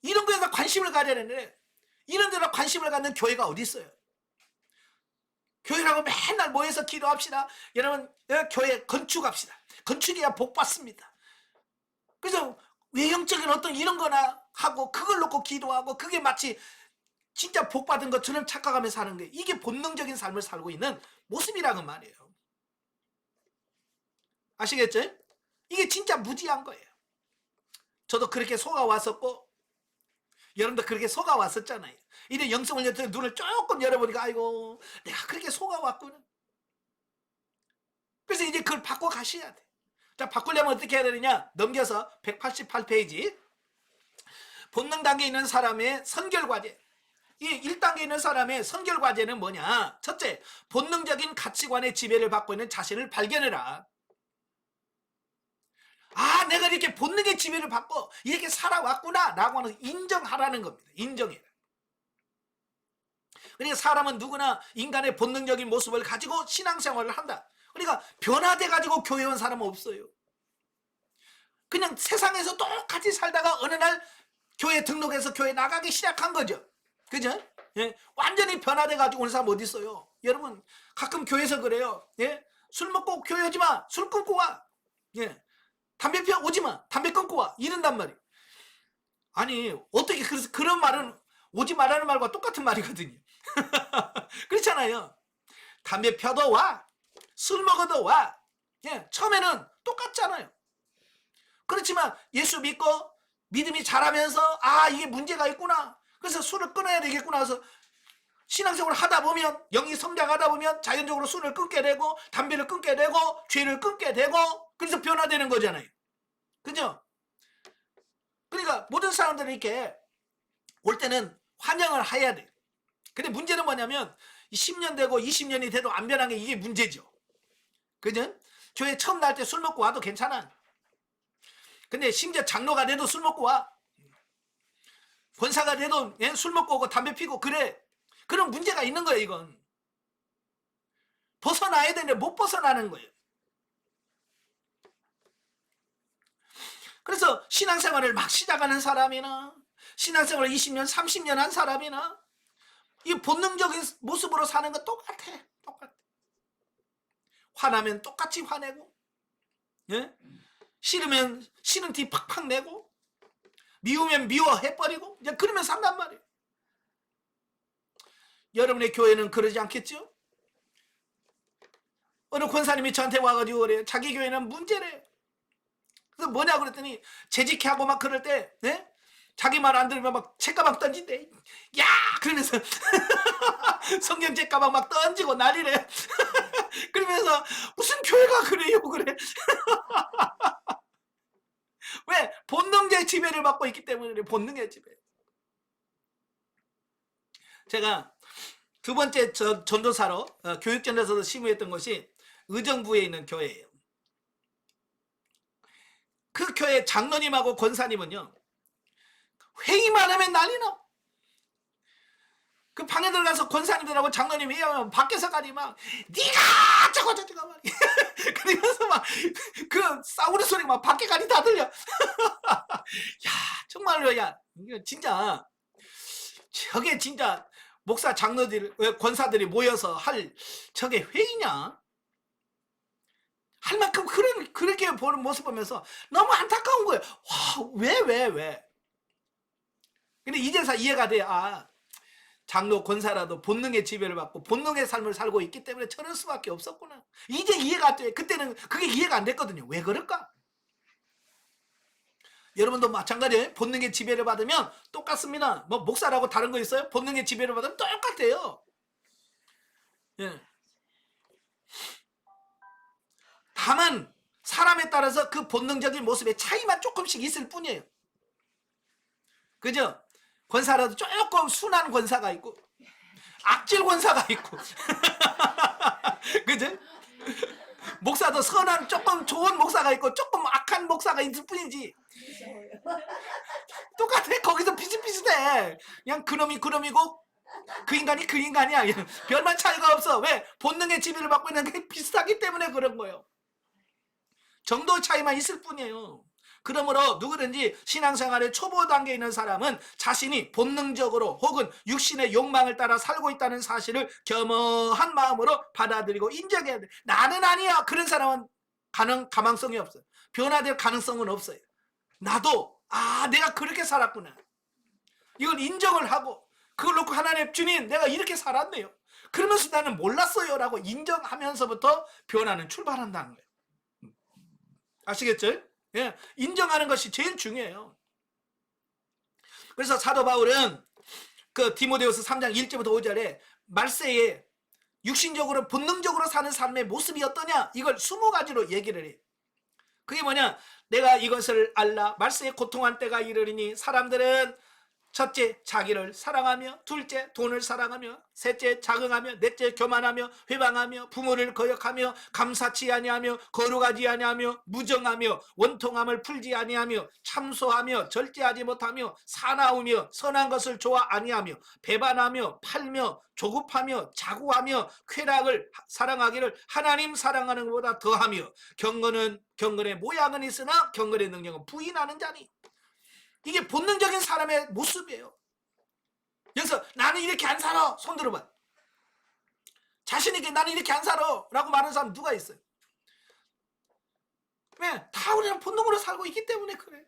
이런 거에서 관심을 가져야 되는데 이런 데로 관심을 갖는 교회가 어디 있어요? 교회라고 맨날 모여서 기도합시다. 여러분, 교회 건축합시다. 건축해야 복 받습니다. 그래서 외형적인 어떤 이런 거나 하고 그걸 놓고 기도하고 그게 마치 진짜 복 받은 것처럼 착각하면서 사는 거예요. 이게 본능적인 삶을 살고 있는 모습이라는 말이에요. 아시겠죠? 이게 진짜 무지한 거예요. 저도 그렇게 속아왔었고 여러분도 그렇게 속아왔었잖아요. 이제 영성을 열때 눈을 조금 열어보니까 아이고 내가 그렇게 속아왔구나. 그래서 이제 그걸 바꿔 가셔야 돼. 자, 바꾸려면 어떻게 해야 되느냐? 넘겨서 188페이지. 본능 단계에 있는 사람의 선결과제. 이 1단계에 있는 사람의 선결과제는 뭐냐? 첫째, 본능적인 가치관의 지배를 받고 있는 자신을 발견해라. 아, 내가 이렇게 본능의 지배를 받고 이렇게 살아왔구나 라고 하는 인정하라는 겁니다. 인정해라. 그러니까 사람은 누구나 인간의 본능적인 모습을 가지고 신앙생활을 한다. 그러니까 변화돼 가지고 교회 온 사람은 없어요. 그냥 세상에서 똑같이 살다가 어느 날 교회 등록해서 교회 나가기 시작한 거죠. 그죠? 예? 완전히 변화돼 가지고 온 사람 어디 있어요? 여러분 가끔 교회에서 그래요. 예? 술 먹고 교회 오지 마. 술 끊고 와. 예? 담배 피워 오지 마. 담배 끊고 와. 이런단 말이에요. 아니 어떻게 그런 말은 오지 말라는 말과 똑같은 말이거든요. 그렇잖아요. 담배 펴도 와. 술 먹어도 와. 예, 처음에는 똑같잖아요. 그렇지만 예수 믿고 믿음이 자라면서 아 이게 문제가 있구나. 그래서 술을 끊어야 되겠구나 해서 신앙생활을 하다 보면 영이 성장하다 보면 자연적으로 술을 끊게 되고 담배를 끊게 되고 죄를 끊게 되고 그래서 변화되는 거잖아요. 그죠? 그러니까 모든 사람들이 이렇게 올 때는 환영을 해야 돼. 근데 문제는 뭐냐면 10년 되고 20년이 돼도 안 변한 게 이게 문제죠. 그죠? 교회 처음 날 때 술 먹고 와도 괜찮아. 근데 심지어 장로가 돼도 술 먹고 와. 권사가 돼도 술 먹고 오고 담배 피고 그래. 그런 문제가 있는 거예요, 이건. 벗어나야 되는데 못 벗어나는 거예요. 그래서 신앙생활을 막 시작하는 사람이나 신앙생활을 20년, 30년 한 사람이나 이 본능적인 모습으로 사는 거 똑같아. 똑같아. 화나면 똑같이 화내고, 예? 싫으면 싫은 티 팍팍 내고, 미우면 미워해버리고, 이제 그러면 산단 말이에요. 여러분의 교회는 그러지 않겠죠? 어느 권사님이 저한테 와가지고 그래요. 자기 교회는 문제래. 그래서 뭐냐 그랬더니 재직하고 막 그럴 때, 예? 자기 말 안 들으면 막 책가방 던진대. 야! 그러면서 성경 책가방 막 던지고 난리래. 그러면서 무슨 교회가 그래요 그래. 왜? 본능의 지배를 받고 있기 때문에 그래. 본능의 지배. 제가 두 번째 전도사로 교육전에서도 심의했던 것이 의정부에 있는 교회예요. 그 교회 장로님하고 권사님은요. 회의만 하면 난리나. 그 방에 들어가서 권사님들하고 장로님이 얘기하면 밖에서 가니 막 네가 저거 막 그러면서 막 그 싸우는 소리 막 밖에까지 다 들려. 야 정말로 야 이거 진짜 저게 진짜 목사 장로들 권사들이 모여서 할 저게 회의냐? 할 만큼 그렇게 보는 모습 보면서 너무 안타까운 거예요. 와 왜? 근데 이제서 이해가 돼. 아 장로 권사라도 본능의 지배를 받고 본능의 삶을 살고 있기 때문에 저럴 수밖에 없었구나. 이제 이해가 돼. 그때는 그게 이해가 안 됐거든요. 왜 그럴까? 여러분도 마찬가지예요. 본능의 지배를 받으면 똑같습니다. 뭐 목사라고 다른 거 있어요? 본능의 지배를 받으면 똑같아요. 예. 다만 사람에 따라서 그 본능적인 모습의 차이만 조금씩 있을 뿐이에요. 그죠? 권사라도 조금 순한 권사가 있고 악질 권사가 있고 그죠? 목사도 선한 조금 좋은 목사가 있고 조금 악한 목사가 있을 뿐이지 똑같아. 거기서 비슷비슷해. 그냥 그놈이 그놈이고 그 인간이 그 인간이야. 별반 차이가 없어. 왜? 본능의 지배를 받고 있는 게 비슷하기 때문에 그런 거예요. 정도 차이만 있을 뿐이에요. 그러므로 누구든지 신앙생활의 초보 단계에 있는 사람은 자신이 본능적으로 혹은 육신의 욕망을 따라 살고 있다는 사실을 겸허한 마음으로 받아들이고 인정해야 돼. 나는 아니야. 그런 사람은 가망성이 없어요. 변화될 가능성은 없어요. 나도 내가 그렇게 살았구나. 이걸 인정을 하고 그걸 놓고 하나님 주님 내가 이렇게 살았네요. 그러면서 나는 몰랐어요 라고 인정하면서부터 변화는 출발한다는 거예요. 아시겠죠? 예, 인정하는 것이 제일 중요해요. 그래서 사도 바울은 그 디모데후서 3장 1절부터 5절에 말세에 육신적으로 본능적으로 사는 삶의 모습이 어떠냐 이걸 20가지로 얘기를 해요. 그게 뭐냐? 내가 이것을 알라. 말세에 고통한 때가 이르리니 사람들은 첫째 자기를 사랑하며, 둘째 돈을 사랑하며, 셋째 자긍하며, 넷째 교만하며, 회방하며, 부모를 거역하며, 감사치 아니하며, 거룩하지 아니하며, 무정하며, 원통함을 풀지 아니하며, 참소하며, 절제하지 못하며, 사나우며, 선한 것을 좋아 아니하며, 배반하며, 팔며, 조급하며, 자고하며, 쾌락을 사랑하기를 하나님 사랑하는 것보다 더하며, 경건의 모양은 있으나 경건의 능력은 부인하는 자니. 이게 본능적인 사람의 모습이에요. 여기서 나는 이렇게 안 살아. 손 들어봐. 자신에게 나는 이렇게 안 살아 라고 말하는 사람 누가 있어요? 왜? 다 우리는 본능으로 살고 있기 때문에 그래.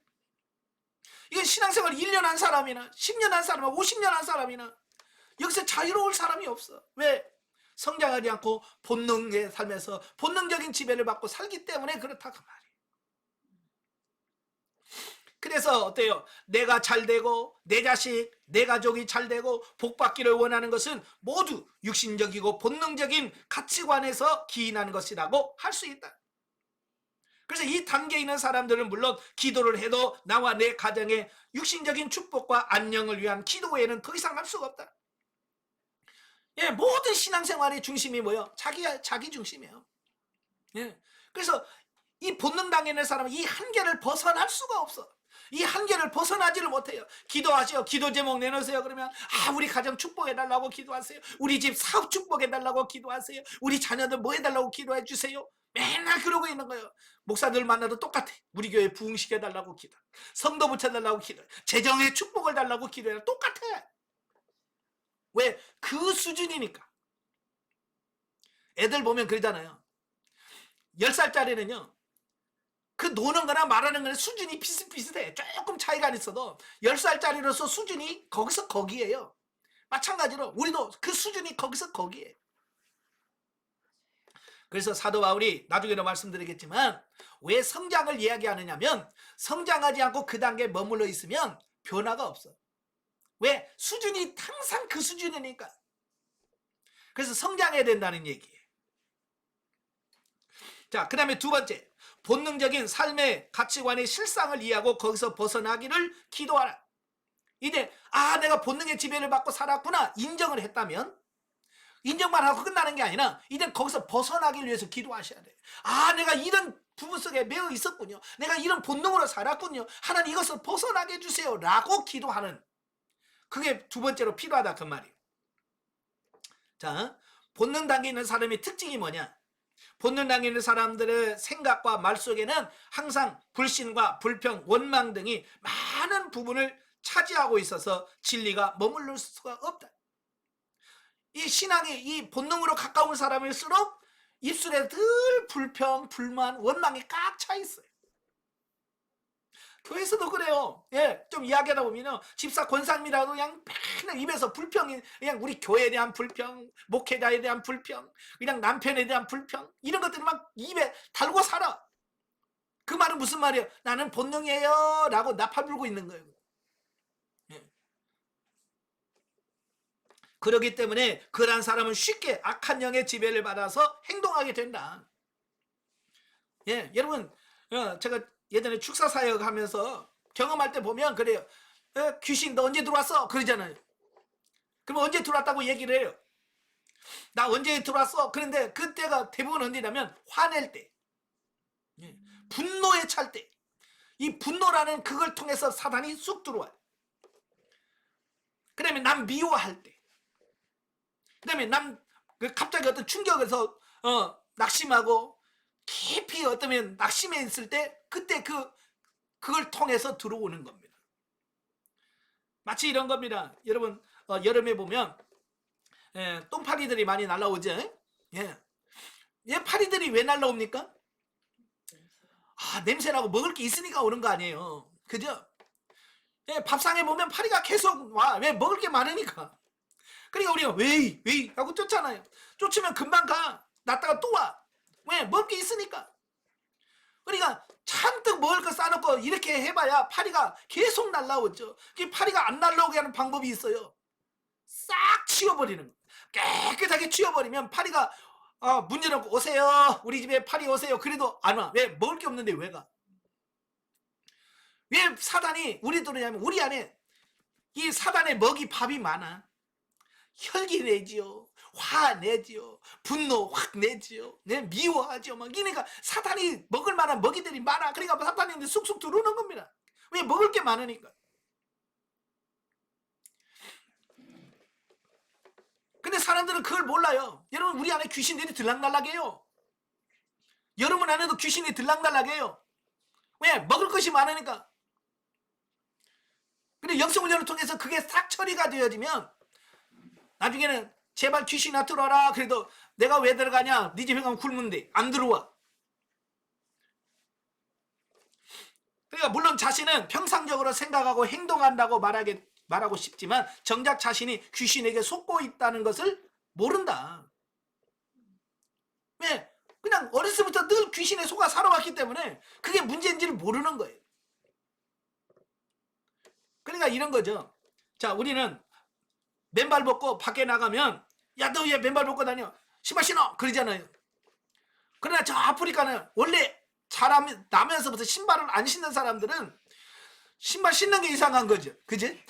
이건 신앙생활 1년 한 사람이나 10년 한 사람이나 50년 한 사람이나 여기서 자유로울 사람이 없어. 왜? 성장하지 않고 본능의 삶에서 본능적인 지배를 받고 살기 때문에 그렇다 그 말이에요. 그래서 어때요? 내가 잘되고 내 자식, 내 가족이 잘되고 복받기를 원하는 것은 모두 육신적이고 본능적인 가치관에서 기인하는 것이라고 할 수 있다. 그래서 이 단계에 있는 사람들은 물론 기도를 해도 나와 내 가정의 육신적인 축복과 안녕을 위한 기도 외에는 더 이상 할 수가 없다. 예, 모든 신앙생활의 중심이 뭐예요? 자기 중심이에요. 예, 그래서 이 본능 단계에 있는 사람은 이 한계를 벗어날 수가 없어. 이 한계를 벗어나지를 못해요. 기도하세요. 기도 제목 내놓으세요. 그러면 우리 가정 축복해달라고 기도하세요. 우리 집 사업 축복해달라고 기도하세요. 우리 자녀들 뭐 해달라고 기도해 주세요. 맨날 그러고 있는 거예요. 목사들 만나도 똑같아. 우리 교회 부흥시켜달라고 기도, 성도 붙여달라고 기도해, 재정의 축복을 달라고 기도해. 똑같아. 왜? 그 수준이니까. 애들 보면 그러잖아요. 10살짜리는요 그 노는 거나 말하는 거나 수준이 비슷비슷해. 조금 차이가 안 있어도 10살짜리로서 수준이 거기서 거기에요. 마찬가지로 우리도 그 수준이 거기서 거기에요. 그래서 사도 바울이 나중에도 말씀드리겠지만 왜 성장을 이야기하느냐면 성장하지 않고 그 단계에 머물러 있으면 변화가 없어. 왜? 수준이 항상 그 수준이니까. 그래서 성장해야 된다는 얘기예요. 자, 그 다음에 두 번째, 본능적인 삶의 가치관의 실상을 이해하고 거기서 벗어나기를 기도하라. 이제 내가 본능의 지배를 받고 살았구나 인정을 했다면 인정만 하고 끝나는 게 아니라 이제 거기서 벗어나기 위해서 기도하셔야 돼요. 내가 이런 부분 속에 매여 있었군요. 내가 이런 본능으로 살았군요. 하나님 이것을 벗어나게 해주세요 라고 기도하는, 그게 두 번째로 필요하다 그 말이에요. 자, 본능 단계에 있는 사람의 특징이 뭐냐? 본능 단계에 있는 사람들의 생각과 말 속에는 항상 불신과 불평, 원망 등이 많은 부분을 차지하고 있어서 진리가 머무를 수가 없다. 이 신앙이 이 본능으로 가까운 사람일수록 입술에 늘 불평, 불만, 원망이 꽉 차 있어요. 교회에서도 그래요. 예, 좀 이야기하다 보면요, 집사 권사님이라도 그냥 맨날 입에서 불평이, 그냥 우리 교회에 대한 불평, 목회자에 대한 불평, 그냥 남편에 대한 불평, 이런 것들을 막 입에 달고 살아. 그 말은 무슨 말이에요? 나는 본능이에요 라고 나팔 불고 있는 거예요. 예. 그렇기 때문에 그러한 사람은 쉽게 악한 영의 지배를 받아서 행동하게 된다. 예, 여러분, 제가 예전에 축사 사역 하면서 경험할 때 보면 그래요. 귀신 너 언제 들어왔어? 그러잖아요. 그러면 언제 들어왔다고 얘기를 해요. 나 언제 들어왔어? 그런데 그때가 대부분 언제냐면 화낼 때, 분노에 찰 때, 이 분노라는 그걸 통해서 사단이 쑥 들어와요. 그 다음에 남 미워할 때, 그 다음에 갑자기 어떤 충격에서 낙심하고 깊이 어쩌면 낙심해 있을 때, 그때 그 그걸 통해서 들어오는 겁니다. 마치 이런 겁니다. 여러분 여름에 보면 똥파리들이 많이 날라오죠. 얘 파리들이 왜 날라옵니까? 냄새나고 먹을 게 있으니까 오는 거 아니에요. 그죠? 밥상에 보면 파리가 계속 와. 왜? 먹을 게 많으니까. 그러니까 우리가 왜 하고 쫓잖아요. 쫓으면 금방 가. 났다가 또 와. 왜? 먹을 게 있으니까. 그러니까 잔뜩 먹을 거 싸놓고 이렇게 해봐야 파리가 계속 날라오죠. 그 파리가 안 날라오게 하는 방법이 있어요. 싹 치워버리는 거. 깨끗하게 치워버리면 파리가 문 열어놓고 오세요. 우리 집에 파리 오세요. 그래도 안 와. 왜? 먹을 게 없는데 왜 가? 왜 사단이 우리 들으냐면 우리 안에 이 사단의 먹이 밥이 많아. 혈기 내지요. 화 내지요. 분노 확 내지요. 미워하죠. 그러니까 사단이 먹을 만한 먹이들이 많아. 그러니까 사단이 쑥쑥 들어오는 겁니다. 왜? 먹을 게 많으니까. 근데 사람들은 그걸 몰라요. 여러분 우리 안에 귀신들이 들락날락해요. 여러분 안에도 귀신이 들락날락해요. 왜? 먹을 것이 많으니까. 근데 영성훈련을 통해서 그게 싹 처리가 되어지면 나중에는 제발 귀신아 들어와라. 그래도 내가 왜 들어가냐? 네 집에 가면 굶는데 안 들어와. 그러니까 물론 자신은 평상적으로 생각하고 행동한다고 말하고 싶지만 정작 자신이 귀신에게 속고 있다는 것을 모른다. 왜? 그냥 어렸을 때부터 늘 귀신에 속아 살아왔기 때문에 그게 문제인지를 모르는 거예요. 그러니까 이런 거죠. 자, 우리는 맨발 벗고 밖에 나가면 야, 너 왜 맨발 벗고 다녀? 신발 신어! 그러잖아요. 그러나 저 아프리카는 원래 나면서부터 신발을 안 신는 사람들은 신발 신는 게 이상한 거죠. 그지?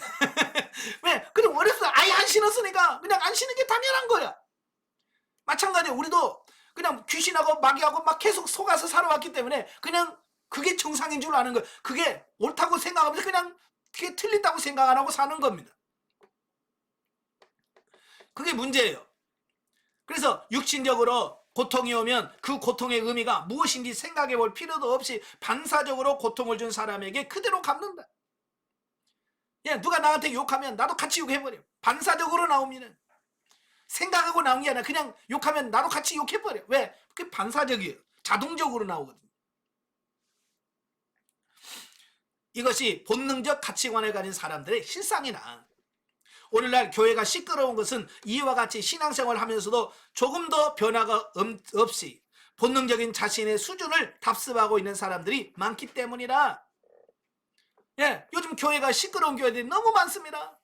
왜? 그냥 어렸을 때 아예 안 신었으니까 그냥 안 신는 게 당연한 거야. 마찬가지로 우리도 그냥 귀신하고 마귀하고 막 계속 속아서 살아왔기 때문에 그냥 그게 정상인 줄 아는 거야. 그게 옳다고 생각하면서 그냥 그게 틀린다고 생각 안 하고 사는 겁니다. 그게 문제예요. 그래서 육신적으로 고통이 오면 그 고통의 의미가 무엇인지 생각해 볼 필요도 없이 반사적으로 고통을 준 사람에게 그대로 갚는다. 누가 나한테 욕하면 나도 같이 욕해버려. 반사적으로 나옵니다. 생각하고 나온 게 아니라 그냥 욕하면 나도 같이 욕해버려. 왜? 그게 반사적이에요. 자동적으로 나오거든요. 이것이 본능적 가치관을 가진 사람들의 실상이나 오늘날 교회가 시끄러운 것은 이와 같이 신앙생활을 하면서도 조금 더 변화가 없이 본능적인 자신의 수준을 답습하고 있는 사람들이 많기 때문이라. 요즘 교회가 시끄러운 교회들이 너무 많습니다.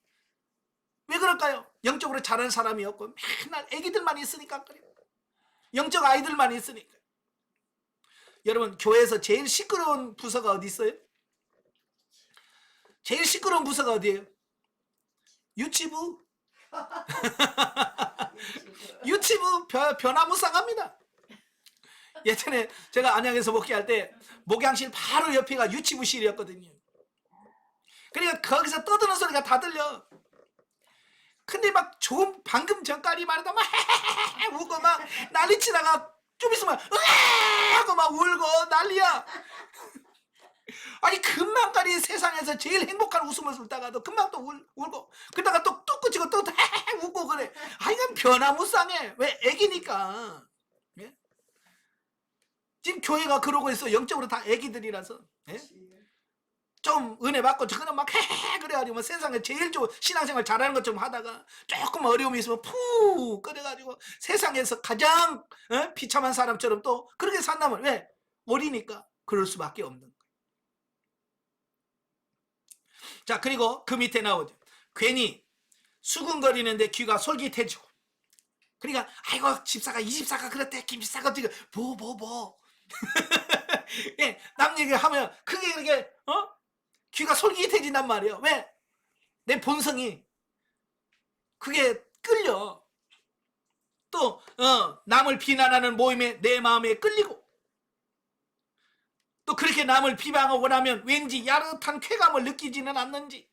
왜 그럴까요? 영적으로 잘하는 사람이 없고 맨날 애기들만 있으니까 그래요. 영적 아이들만 있으니까. 여러분 교회에서 제일 시끄러운 부서가 어디 있어요? 제일 시끄러운 부서가 어디예요? 유치부. 유치부 변화무쌍합니다. 예전에 제가 안양에서 목회할 때 목양실 바로 옆에가 유치부실이었거든요. 그러니까 거기서 떠드는 소리가 다 들려. 근데 막 방금 전까지 말하다 막 울고 막 난리치다가 좀 있으면 하고 막 울고 난리야. 아니 금방까지 세상에서 제일 행복한 웃음을 sul다가도 금방 또 울고 그러다가 또 뚝 또 웃고 그래. 이건 변화무쌍해. 왜? 애기니까. 지금 교회가 그러고 있어. 영적으로 다 애기들이라서. 좀 은혜 받고 그냥 막 그래가지고 세상에 제일 좋은 신앙생활 잘하는 것 좀 하다가 조금 어려움이 있으면 푹 끓여가지고 세상에서 가장 비참한 사람처럼 또 그렇게 산다면 왜? 어리니까 그럴 수밖에 없는 거예요. 자, 그리고 그 밑에 나오죠. 괜히 수근거리는데 귀가 솔깃해지고. 그러니까 아이고 집사가 이 집사가 그랬대. 김 집사가 지금 뭐 남 얘기하면 그게 그렇게 귀가 솔깃해진단 말이에요. 왜? 내 본성이 그게 끌려. 또 남을 비난하는 모임에 내 마음에 끌리고 또 그렇게 남을 비방하고 나면 왠지 야릇한 쾌감을 느끼지는 않는지.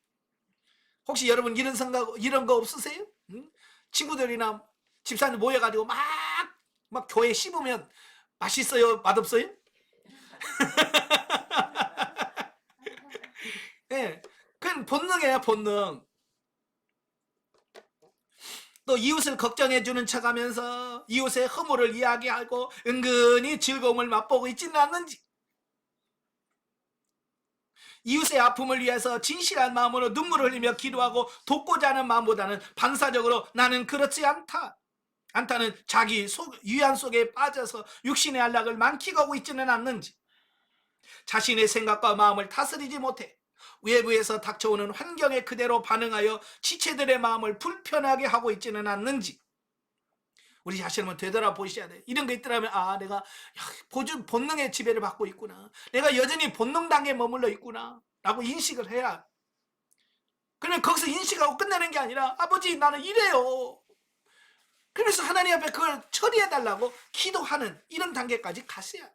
혹시 여러분 이런 생각 이런 거 없으세요? 응? 친구들이나 집사님 모여가지고 막 교회 씹으면 맛있어요? 맛없어요? 본능이에요, 본능. 또 이웃을 걱정해주는 척하면서 이웃의 허물을 이야기하고 은근히 즐거움을 맛보고 있지는 않는지, 이웃의 아픔을 위해서 진실한 마음으로 눈물을 흘리며 기도하고 돕고자 하는 마음보다는 반사적으로 나는 그렇지 않다는 자기 위안 속에 빠져서 육신의 안락을 만끽하고 있지는 않는지, 자신의 생각과 마음을 다스리지 못해 외부에서 닥쳐오는 환경에 그대로 반응하여 지체들의 마음을 불편하게 하고 있지는 않는지, 우리 자신을 되돌아보셔야 돼. 이런 거 있더라면 내가 본능의 지배를 받고 있구나, 내가 여전히 본능 단계에 머물러 있구나 라고 인식을 해야. 그러면 거기서 인식하고 끝내는 게 아니라 아버지 나는 이래요, 그래서 하나님 앞에 그걸 처리해달라고 기도하는 이런 단계까지 가셔야 돼.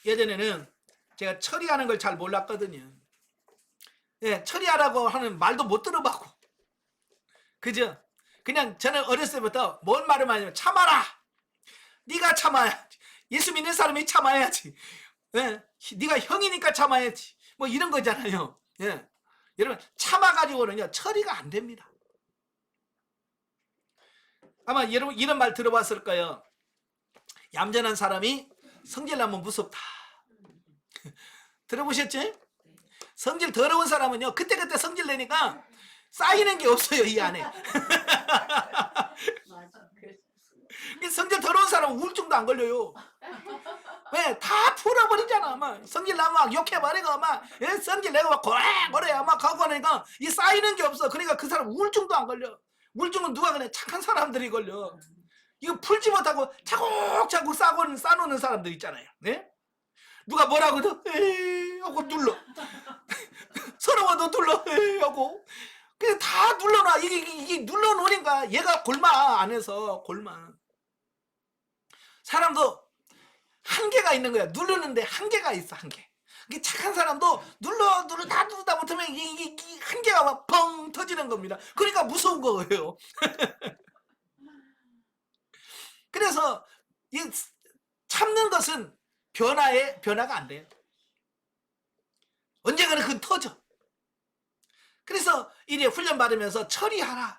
예전에는 제가 처리하는 걸 잘 몰랐거든요. 예, 처리하라고 하는 말도 못 들어봤고, 그죠? 그냥 저는 어렸을 때부터 뭔 말을 많이 하면 참아라, 네가 참아야지, 예수 믿는 사람이 참아야지, 예, 네가 형이니까 참아야지, 뭐 이런 거잖아요. 예, 여러분 참아가지고는요 처리가 안 됩니다. 아마 여러분 이런 말 들어봤을 거예요. 얌전한 사람이 성질 나면 무섭다. 들어보셨지? 성질 더러운 사람은요 그때그때 성질 내니까 쌓이는 게 없어요, 이 안에. 성질 더러운 사람은 우울증도 안 걸려요. 왜? 다 풀어버리잖아. 막 성질 나면 막 욕해버리고 막 성질 내고 막 고래 막 가고 하니까 이 쌓이는 게 없어. 그러니까 그 사람 우울증도 안 걸려. 우울증은 누가 그래? 착한 사람들이 걸려. 이거 풀지 못하고 차곡차곡 쌓아놓는 사람들 있잖아요. 네? 누가 뭐라고도 에이 하고 눌러. 서러워도 눌러 에이 하고. 그냥 다 눌러놔. 이게 눌러놓으니까 얘가 골마 안에서 골마. 사람도 한계가 있는 거야. 누르는데 한계가 있어, 한계. 이게 착한 사람도 다 누르다 못하면 이 한계가 막 펑 터지는 겁니다. 그러니까 무서운 거예요. 그래서 이 참는 것은 변화가 안 돼요. 언젠가는 그건 터져. 그래서 이래 훈련 받으면서 처리하라고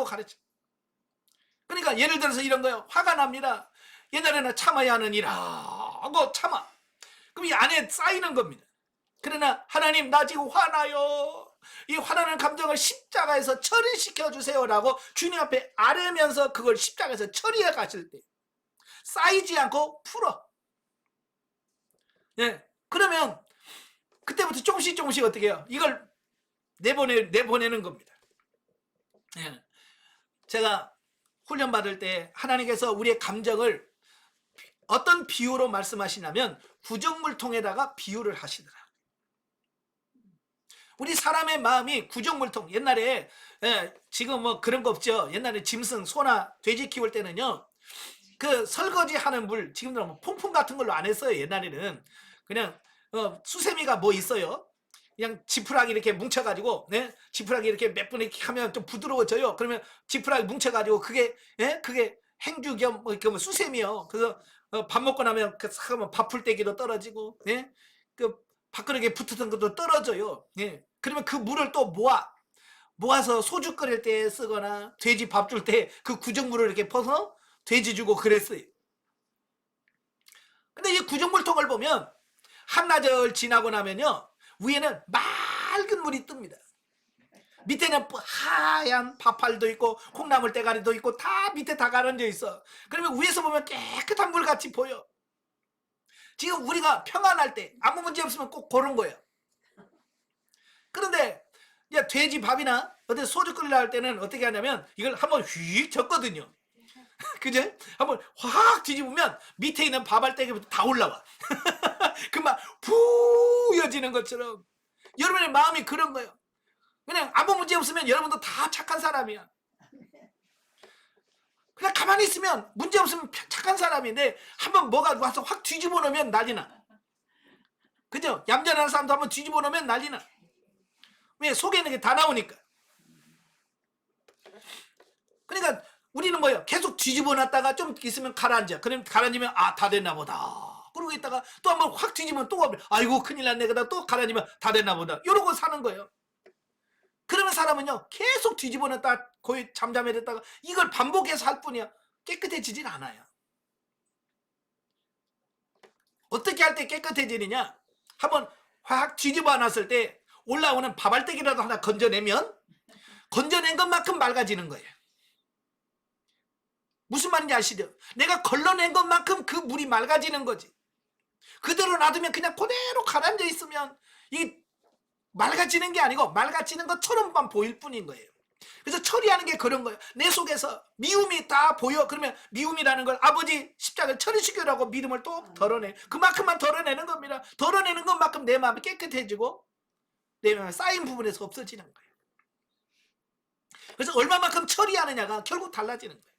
가르쳐. 그러니까 예를 들어서 이런 거예요. 화가 납니다. 옛날에는 참아야 하는 일 하고 참아. 그럼 이 안에 쌓이는 겁니다. 그러나 하나님 나 지금 화나요. 이 화나는 감정을 십자가에서 처리시켜 주세요라고 주님 앞에 아뢰면서 그걸 십자가에서 처리해 가실 때 쌓이지 않고 풀어. 예. 그러면 그때부터 조금씩 어떻게 해요? 이걸 내보내는 겁니다. 예. 제가 훈련 받을 때 하나님께서 우리의 감정을 어떤 비유로 말씀하시냐면 구정물통에다가 비유를 하시더라. 우리 사람의 마음이 구정물통. 옛날에 지금 뭐 그런 거 없죠. 옛날에 짐승, 소나 돼지 키울 때는요 그 설거지 하는 물, 지금도 뭐 퐁퐁 같은 걸로 안 했어요. 옛날에는 그냥 수세미가 뭐 있어요. 그냥 지푸라기 이렇게 뭉쳐가지고, 지푸라기 이렇게 몇 분 이렇게 하면 좀 부드러워져요. 그러면 지푸라기 뭉쳐가지고 그게 행주 겸 뭐 수세미요. 그래서 밥 먹고 나면 밥 풀떼기도 떨어지고, 그 밥그릇에 붙었던 것도 떨어져요. 그러면 그 물을 또 모아서 소주 끓일 때 쓰거나 돼지 밥 줄 때 그 구정물을 이렇게 퍼서 돼지 주고 그랬어요. 근데 이 구정물통을 보면 한나절 지나고 나면요 위에는 맑은 물이 뜹니다. 밑에는 하얀 파팔도 있고 콩나물 대가리도 있고 다 밑에 다 가라앉아 있어. 그러면 위에서 보면 깨끗한 물 같이 보여. 지금 우리가 평안할 때 아무 문제 없으면 꼭 그런 거예요. 그런데 이제 돼지 밥이나 어떤 소주 끓이려 할 때는 어떻게 하냐면 이걸 한번 휙 젓거든요. 그죠? 한번 확 뒤집으면 밑에 있는 밥알떼기부터 다 올라와. 그만 부여지는 것처럼 여러분의 마음이 그런 거예요. 그냥 아무 문제 없으면 여러분도 다 착한 사람이야. 그냥 가만히 있으면 문제 없으면 착한 사람인데 한번 뭐가 와서 확 뒤집어 놓으면 난리나. 그죠? 얌전한 사람도 한번 뒤집어 놓으면 난리나. 왜? 속에 있는 게 다 나오니까. 그러니까 우리는 뭐예요? 계속 뒤집어 놨다가 좀 있으면 가라앉아. 그럼 가라앉으면 다 됐나 보다. 그러고 있다가 또 한번 확 뒤지면 또 아이고 큰일 났네 그러다 또 가라앉으면 다 됐나 보다 이러고 사는 거예요. 그러면 사람은요 계속 뒤집어놨다 거의 잠잠해졌다가 이걸 반복해서 할 뿐이야. 깨끗해지진 않아요. 어떻게 할 때 깨끗해지느냐, 한번 확 뒤집어 놨을 때 올라오는 밥알떼기라도 하나 건져내면 건져낸 것만큼 맑아지는 거예요. 무슨 말인지 아시죠? 내가 걸러낸 것만큼 그 물이 맑아지는 거지. 그대로 놔두면 그냥 그대로 가라앉아 있으면 이 맑아지는 게 아니고 맑아지는 것처럼만 보일 뿐인 거예요. 그래서 처리하는 게 그런 거예요. 내 속에서 미움이 다 보여. 그러면 미움이라는 걸 아버지 십자가를 처리시키라고 믿음을 또 덜어내. 그만큼만 덜어내는 겁니다. 덜어내는 것만큼 내 마음이 깨끗해지고 내 마음에 쌓인 부분에서 없어지는 거예요. 그래서 얼마만큼 처리하느냐가 결국 달라지는 거예요.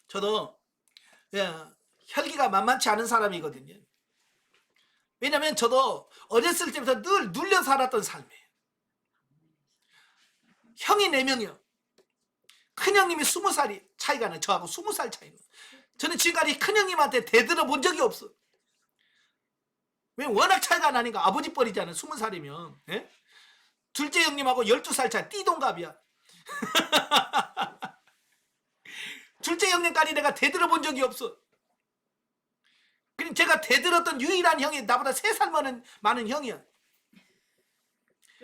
저도 혈기가 만만치 않은 사람이거든요. 왜냐면 저도 어렸을 때부터 늘 눌려 살았던 삶이에요. 형이 4명이요. 큰형님이 20살이 차이가 나요. 저하고 20살 차이는. 저는 지금까지 큰형님한테 대들어 본 적이 없어. 왜? 워낙 차이가 나니까. 아버지 뻘이잖아요. 20살이면. 예? 둘째 형님하고 12살 차이. 띠동갑이야. 둘째 형님까지 내가 대들어 본 적이 없어. 그럼 제가 대들었던 유일한 형이 나보다 3살 많은 형이야.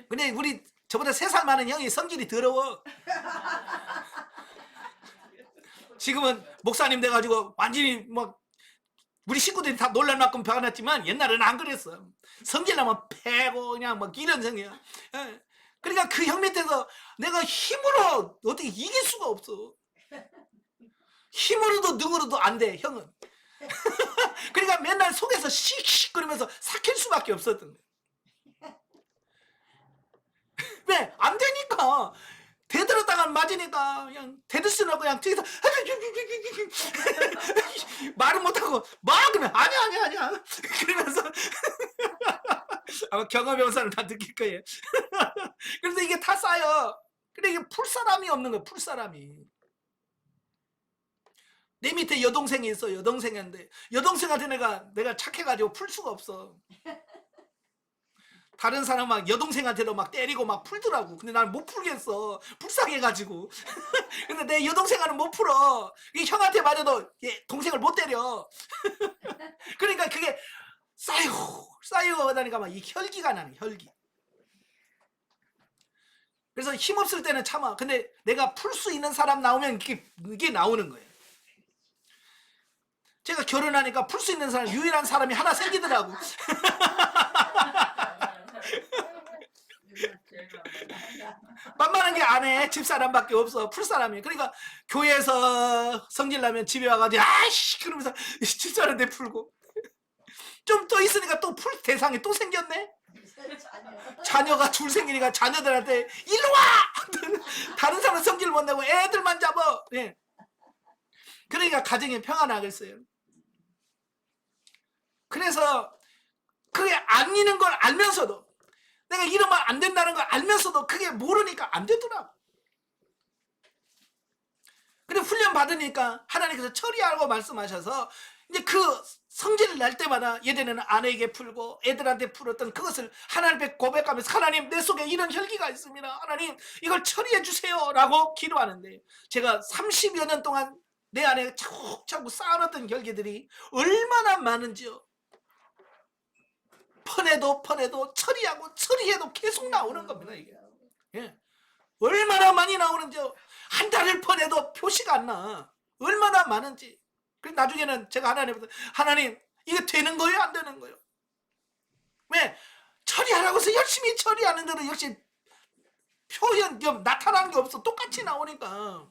근데 우리 저보다 3살 많은 형이 성질이 더러워. 지금은 목사님 돼가지고 완전히 막 우리 식구들이 다 놀랄 만큼 변했지만 옛날에는 안 그랬어. 성질 나면 패고 그냥 막 이런 성이야. 그러니까 그 형 밑에서 내가 힘으로 어떻게 이길 수가 없어. 힘으로도 능으로도 안 돼, 형은. 그러니까 맨날 속에서 씩씩 거리면서 삭힐 수밖에 없었던 거야. 왜? 안 되니까. 대들었다가 맞으니까 그냥 대들 수는 없고 그냥 뒤에서 말은 못하고 막 그러면 아니야 그러면서 아마 경험해 온 사람 다 느낄 거예요. 그래서 이게 다 쌓여. 근데 이게 풀 사람이 없는 거야. 풀 사람이. 내 밑에 여동생이 있어. 여동생인데 여동생한테 내가 착해가지고 풀 수가 없어. 다른 사람 막 여동생한테도 막 때리고 막 풀더라고. 근데 나는 못 풀겠어. 불쌍해가지고. 근데 내 여동생은 못 풀어. 이 형한테 맞아도 동생을 못 때려. 그러니까 그게 쌓이고 하다니까 막 이 혈기가 나는 혈기. 그래서 힘없을 때는 참아. 근데 내가 풀 수 있는 사람 나오면 이게 나오는 거예요. 제가 결혼하니까 풀 수 있는 사람 유일한 사람이 하나 생기더라고. 만만한 게 안 해. 집사람밖에 없어. 풀 사람이. 그러니까 교회에서 성질나면 집에 와가지고 아이씨 그러면서 집사람한테 풀고 좀 또 있으니까 또 풀 대상이 또 생겼네. 자녀가 둘 생기니까 자녀들한테 일로 와. 다른 사람 성질 못 내고 애들만 잡아. 예. 그러니까 가정이 평안하겠어요. 그래서 그게 아니는 걸 알면서도 내가 이러면 안 된다는 걸 알면서도 그게 모르니까 안 되더라고. 근데 훈련 받으니까 하나님께서 처리하라고 말씀하셔서 이제 그 성질을 낼 때마다 예전에는 아내에게 풀고 애들한테 풀었던 그것을 하나님께 고백하면서 하나님 내 속에 이런 혈기가 있습니다. 하나님 이걸 처리해 주세요 라고 기도하는데 제가 30여 년 동안 내 안에 차곡차곡 쌓아놨던 혈기들이 얼마나 많은지요. 퍼내도 처리해도 계속 나오는 겁니다. 이게. 예. 얼마나 많이 나오는지요. 한 달을 퍼내도 표시가 안 나. 얼마나 많은지. 그래서 나중에는 제가 하나님 이게 되는 거예요 안 되는 거예요? 왜? 처리하라고 해서 열심히 처리하는데도 역시 나타나는 게 없어. 똑같이 나오니까.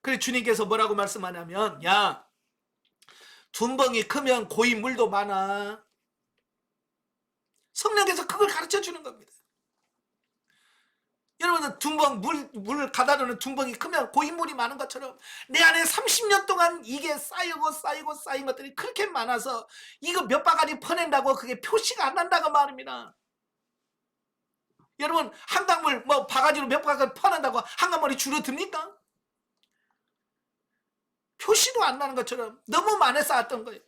그래서 주님께서 뭐라고 말씀하냐면 야 둔벙이 크면 고이 물도 많아. 성령께서 그걸 가르쳐 주는 겁니다. 여러분은 둔벙 물 가다 놓는 둔벙이 크면 고인물이 많은 것처럼 내 안에 30년 동안 이게 쌓인 것들이 그렇게 많아서 이거 몇 바가지 퍼낸다고 그게 표시가 안 난다고 말입니다. 여러분 한강물 바가지로 몇 바가지 퍼낸다고 한강물이 줄어듭니까? 표시도 안 나는 것처럼 너무 많이 쌓았던 거예요.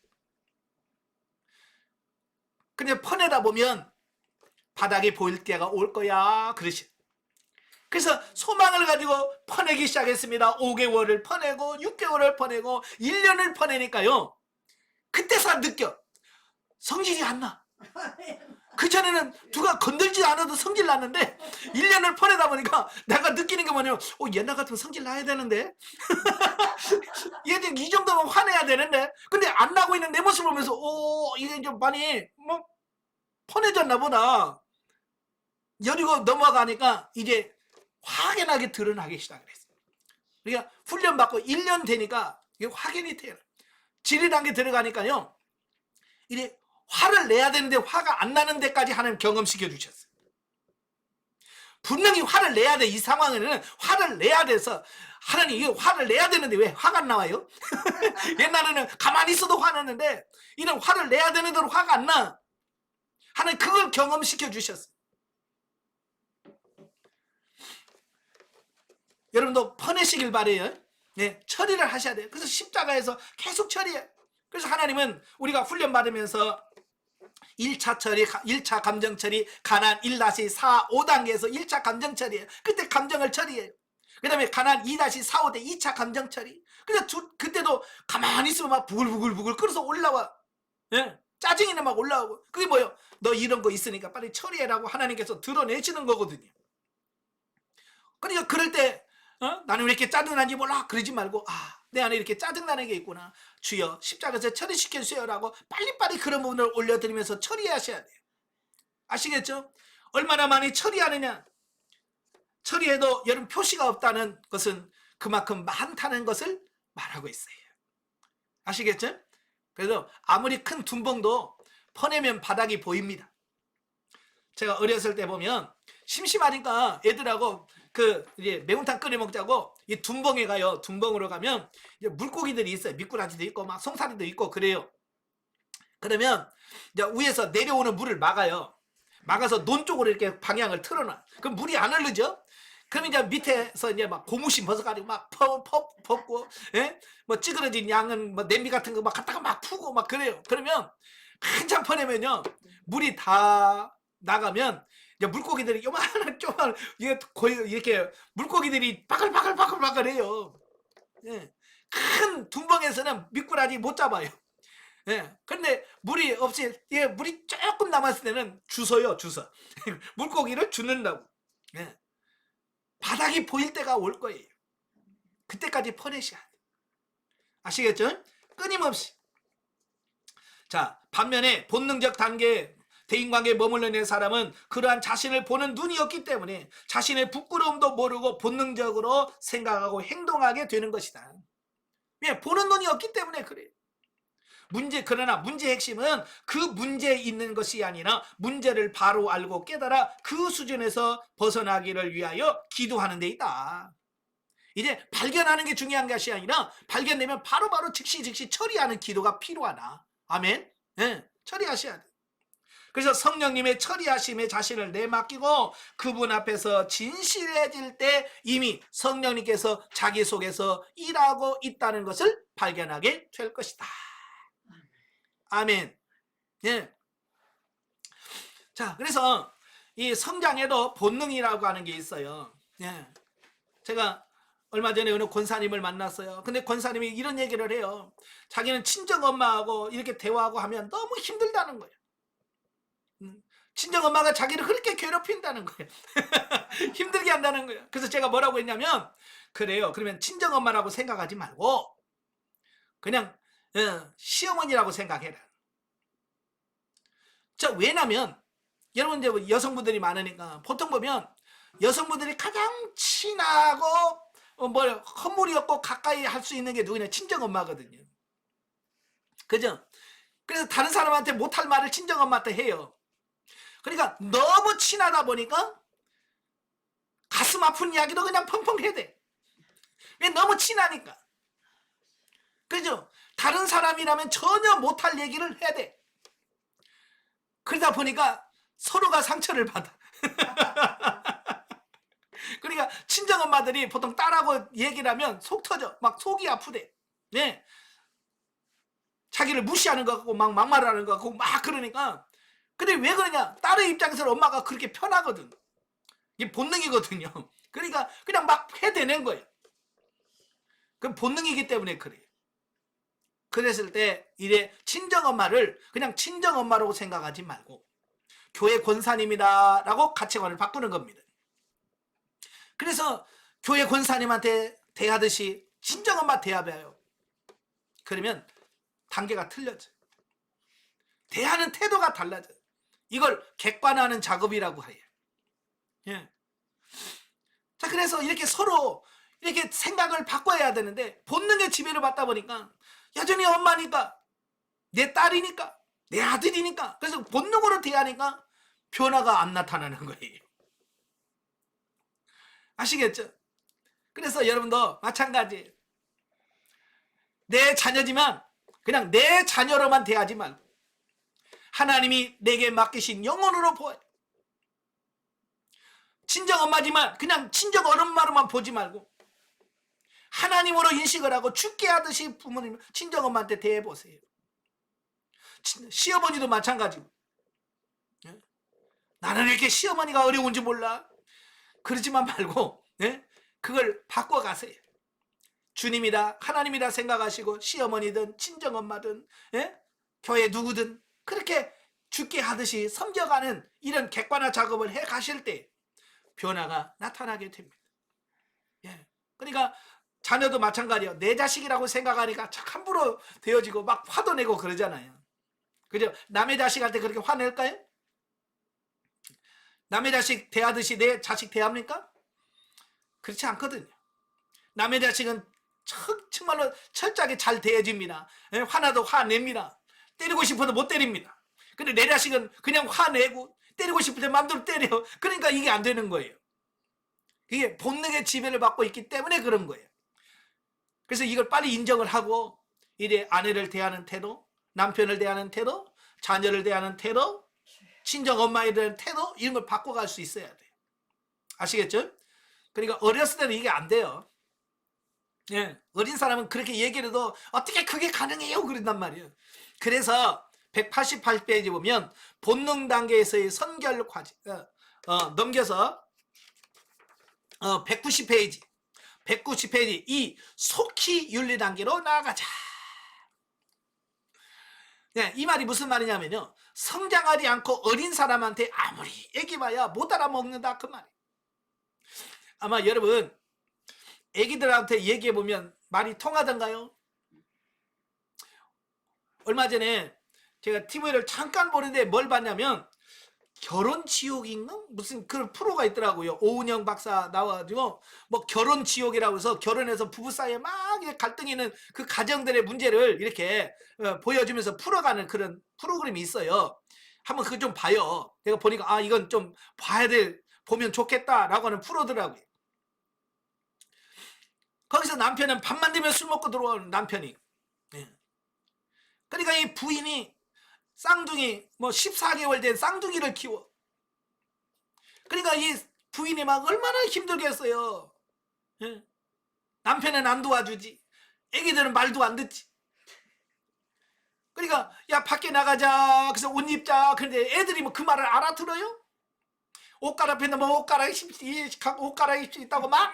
그냥 퍼내다 보면 바닥이 보일 때가 올 거야. 그래서 소망을 가지고 퍼내기 시작했습니다. 5개월을 퍼내고 6개월을 퍼내고 1년을 퍼내니까요. 그때서 느껴. 성질이 안 나. 그전에는 누가 건들지 않아도 성질 났는데 1년을 퍼내다 보니까 내가 느끼는 게 뭐냐면 옛날 같으면 성질 나야 되는데 얘들 이 정도면 화내야 되는데 근데 안 나고 있는 내 모습을 보면서 이게 좀 많이 뭐 퍼내졌나 보다. 여리고 넘어가니까 이제 확연하게 드러나기 시작했어요. 그러니까 훈련받고 1년 되니까 이게 확연히 돼요. 지리 단계 들어가니까요. 이제 화를 내야 되는데 화가 안 나는 데까지 하나님 경험시켜 주셨어요. 분명히 화를 내야 돼. 이 상황에는 화를 내야 돼서 하나님 이거 화를 내야 되는데 왜 화가 안 나와요? 옛날에는 가만히 있어도 화났는데 이런 화를 내야 되는 대로 화가 안 나. 하나님 그걸 경험시켜 주셨어요. 여러분도 퍼내시길 바래요. 네, 처리를 하셔야 돼요. 그래서 십자가에서 계속 처리해요. 그래서 하나님은 우리가 훈련받으면서 1차 처리, 1차 감정 처리, 가난 1-4, 5단계에서 1차 감정 처리예요. 그때 감정을 처리해요. 그 다음에 가난 2-4, 5대 2차 감정 처리. 그때도 가만히 있으면 막 부글부글 끓어서 올라와. 예? 짜증이나 막 올라오고. 그게 뭐예요? 너 이런 거 있으니까 빨리 처리해라고 하나님께서 드러내시는 거거든요. 그러니까 그럴 때 나는 왜 이렇게 짜증나는지 몰라 그러지 말고 내 안에 이렇게 짜증나는 게 있구나. 주여 십자가에서 처리시켜 주세요라고 빨리빨리 그런 부분을 올려드리면서 처리하셔야 돼요. 아시겠죠? 얼마나 많이 처리하느냐. 처리해도 여러분 표시가 없다는 것은 그만큼 많다는 것을 말하고 있어요. 아시겠죠? 그래서 아무리 큰 둔봉도 퍼내면 바닥이 보입니다. 제가 어렸을 때 보면 심심하니까 애들하고 이제 매운탕 끓여 먹자고 이 둔봉에 가요. 둔봉으로 가면 이제 물고기들이 있어요. 미꾸라지도 있고 막 송사리도 있고 그래요. 그러면 이제 위에서 내려오는 물을 막아요. 막아서 논 쪽으로 이렇게 방향을 틀어놔. 그럼 물이 안 흐르죠? 그럼 이제 밑에서 이제 막 고무신 벗어가지고 막 벗고, 예? 뭐 찌그러진 양은 뭐 냄비 같은 거 막 갖다가 막 푸고 막 그래요. 그러면 한참 퍼내면요. 물이 다 나가면 이제 물고기들이 요만한 쪼만 이게 거의 이렇게 물고기들이 바글바글해요. 예. 큰 둔벙에서는 미꾸라지 못 잡아요. 예. 근데 물이 없이 물이 조금 남았을 때는 주워요. 물고기를 주는다고. 예. 바닥이 보일 때가 올 거예요. 그때까지 퍼내셔야 돼요. 아시겠죠? 끊임없이. 자, 반면에 본능적 단계 대인관계에 머물러 있는 사람은 그러한 자신을 보는 눈이 없기 때문에 자신의 부끄러움도 모르고 본능적으로 생각하고 행동하게 되는 것이다. 왜? 보는 눈이 없기 때문에 그래요. 그러나 문제의 핵심은 그 문제에 있는 것이 아니라 문제를 바로 알고 깨달아 그 수준에서 벗어나기를 위하여 기도하는 데 있다. 이제 발견하는 게 중요한 것이 아니라 발견되면 바로바로 즉시 처리하는 기도가 필요하다. 아멘. 네, 처리하셔야 돼. 그래서 성령님의 처리하심에 자신을 내맡기고 그분 앞에서 진실해질 때 이미 성령님께서 자기 속에서 일하고 있다는 것을 발견하게 될 것이다. 아멘. 예. 자, 그래서 이 성장에도 본능이라고 하는 게 있어요. 예. 제가 얼마 전에 어느 권사님을 만났어요. 근데 권사님이 이런 얘기를 해요. 자기는 친정 엄마하고 이렇게 대화하고 하면 너무 힘들다는 거예요. 친정 엄마가 자기를 그렇게 괴롭힌다는 거예요. 힘들게 한다는 거예요. 그래서 제가 뭐라고 했냐면 그래요. 그러면 친정 엄마라고 생각하지 말고 그냥 시어머니라고 생각해라. 왜냐면 여러분 이제 여성분들이 많으니까 보통 보면 여성분들이 가장 친하고 허물이 없고 가까이 할 수 있는 게 누구냐? 친정 엄마거든요. 그죠? 그래서 다른 사람한테 못할 말을 친정 엄마한테 해요. 그러니까 너무 친하다 보니까 가슴 아픈 이야기도 그냥 펑펑 해야 돼. 왜? 너무 친하니까. 그죠? 다른 사람이라면 전혀 못할 얘기를 해야 돼. 그러다 보니까 서로가 상처를 받아. 그러니까 친정엄마들이 보통 딸하고 얘기를 하면 속 터져. 막 속이 아프대. 네. 자기를 무시하는 것 같고 막 막말하는 것 같고 막 그러니까 근데 왜 그러냐? 딸의 입장에서는 엄마가 그렇게 편하거든. 이게 본능이거든요. 그러니까 그냥 막 해대는 거예요. 그 본능이기 때문에 그래요. 그랬을 때 이래 친정엄마를 그냥 친정엄마라고 생각하지 말고 교회 권사님이다라고 가치관을 바꾸는 겁니다. 그래서 교회 권사님한테 대하듯이 친정엄마 대하봐요. 그러면 단계가 틀려져요. 대하는 태도가 달라져요. 이걸 객관화하는 작업이라고 해요. 예. 자, 그래서 이렇게 서로 이렇게 생각을 바꿔야 되는데 본능의 지배를 받다 보니까 여전히 엄마니까, 내 딸이니까, 내 아들이니까, 그래서 본능으로 대하니까 변화가 안 나타나는 거예요. 아시겠죠? 그래서 여러분도 마찬가지예요. 내 자녀지만 그냥 내 자녀로만 대하지 말고 하나님이 내게 맡기신 영혼으로 보아요. 친정엄마지만 그냥 친정어른마로만 보지 말고 하나님으로 인식을 하고 죽게 하듯이 부모님, 친정엄마한테 대해보세요. 시어머니도 마찬가지고. 예? 나는 이렇게 시어머니가 어려운지 몰라. 그러지만 말고 그걸 바꿔가세요. 주님이다, 하나님이다 생각하시고 시어머니든 친정엄마든 교회 누구든 그렇게 죽게 하듯이 섬겨가는 이런 객관화 작업을 해가실 때 변화가 나타나게 됩니다. 예. 그러니까 자녀도 마찬가지예요. 내 자식이라고 생각하니까 참 함부로 되어지고 막 화도 내고 그러잖아요. 그죠? 남의 자식한테 그렇게 화낼까요? 남의 자식 대하듯이 내 자식 대합니까? 그렇지 않거든요. 남의 자식은 정말로 철저하게 잘 대해집니다. 화나도 화냅니다. 때리고 싶어도 못 때립니다. 근데 내 자식은 그냥 화내고 때리고 싶을 때 마음대로 때려. 그러니까 이게 안 되는 거예요. 이게 본능의 지배를 받고 있기 때문에 그런 거예요. 그래서 이걸 빨리 인정을 하고 이래 아내를 대하는 태도, 남편을 대하는 태도, 자녀를 대하는 태도, 친정엄마에 대한 태도 이런 걸 바꿔갈 수 있어야 돼요. 아시겠죠? 그러니까 어렸을 때는 이게 안 돼요. 예, 어린 사람은 그렇게 얘기를 해도 어떻게 그게 가능해요? 그런단 말이에요. 그래서 188페이지 보면 본능 단계에서의 선결 과정 넘겨서 190페이지 이 속히 윤리 단계로 나아가자. 네, 이 말이 무슨 말이냐면요, 성장하지 않고 어린 사람한테 아무리 얘기해봐야 못 알아먹는다 그 말이에요. 아마 여러분 애기들한테 얘기해보면 말이 통하던가요? 얼마 전에 제가 TV를 잠깐 보는데 뭘 봤냐면 결혼지옥인가? 무슨 그런 프로가 있더라고요. 오은영 박사 나와가지고 뭐 결혼지옥이라고 해서 결혼해서 부부 사이에 막 갈등이 있는 그 가정들의 문제를 이렇게 보여주면서 풀어가는 그런 프로그램이 있어요. 한번 그거 좀 봐요. 내가 보니까 아 이건 좀 보면 좋겠다라고 하는 프로더라고요. 거기서 남편은 밤만 되면 술 먹고 들어오는 남편이. 예. 그러니까 이 부인이 쌍둥이 14개월 된 쌍둥이를 키워. 그러니까 이 부인이 막 얼마나 힘들겠어요. 예? 남편은 안 도와주지. 애기들은 말도 안 듣지. 그러니까 야 밖에 나가자. 그래서 옷 입자. 그런데 애들이 뭐 그 말을 알아들어요? 옷 갈아입는데 뭐 옷 갈아입을 수 있다고 막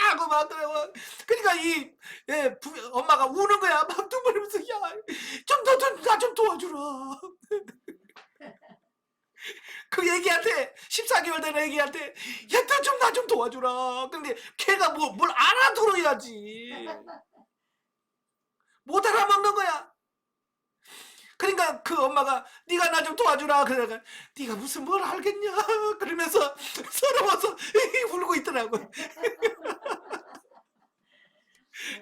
하고 막 그래요. 그러니까 엄마가 우는 거야. 막 두번이면서 야 좀 나 좀 도와주라. 그 애기한테 14개월 된 애기한테 야 너 좀 나 좀 도와주라. 근데 걔가 뭘 알아들어야지. 못 알아먹는 거야. 그러니까 그 엄마가 네가 나 좀 도와주라. 그러다가 네가 무슨 뭘 알겠냐. 그러면서 서러워서 울고 있더라고.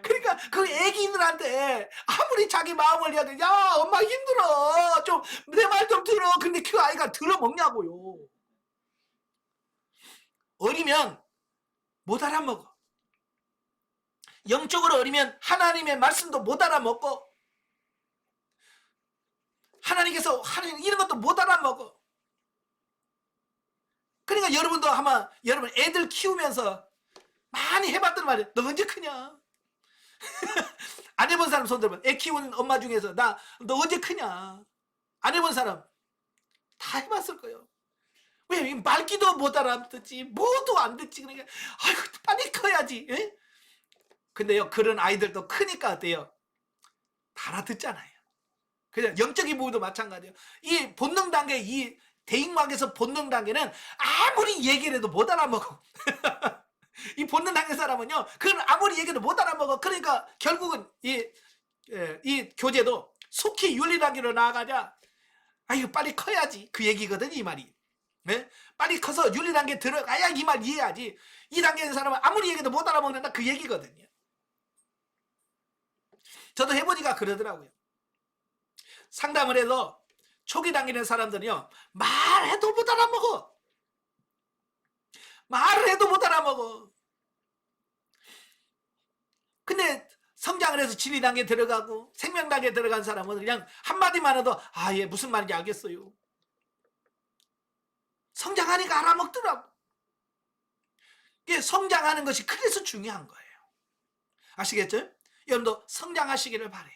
그러니까 그 애기들한테 아무리 자기 마음을 이야기해 야 엄마 힘들어 좀 내 말 좀 들어. 근데 그 아이가 들어먹냐고요. 어리면 못 알아먹어. 영적으로 어리면 하나님의 말씀도 못 알아먹고 하나님께서 하는 이런 것도 못 알아먹어. 그러니까 여러분도 아마 여러분 애들 키우면서 많이 해봤던 말이에요. 너 언제 크냐? 안 해본 사람 손 들어봐. 애 키우는 엄마 중에서 너 언제 크냐? 안 해본 사람. 다 해봤을 거예요. 왜? 말기도 못 알아듣지, 뭐도 안 듣지. 그러니까 아이고 빨리 커야지. 에? 근데요, 그런 아이들도 크니까 어때요? 다 알아듣잖아요. 그냥 영적인 부분도 마찬가지예요. 이 본능 단계, 이 대인관계에서 본능 단계는 아무리 얘기를 해도 못 알아먹어. 이 본능 단계 사람은요, 그건 아무리 얘기해도 못 알아먹어. 그러니까 결국은 이 교제도 속히 윤리 단계로 나아가자. 이거 빨리 커야지. 그 얘기거든, 이 말이. 네? 빨리 커서 윤리 단계 들어가야 이 말 이해하지. 이 단계의 사람은 아무리 얘기해도 못 알아먹는다, 그 얘기거든요. 저도 해보니까 그러더라고요. 상담을 해도 초기 단계는 사람들이요, 말해도 못 알아먹어. 말을 해도 못 알아먹어. 근데 성장을 해서 진리 단계에 들어가고 생명 단계에 들어간 사람은 그냥 한마디만 해도 얘 무슨 말인지 알겠어요. 성장하니까 알아먹더라고. 이게 성장하는 것이 그래서 중요한 거예요. 아시겠죠? 여러분도 성장하시기를 바라요.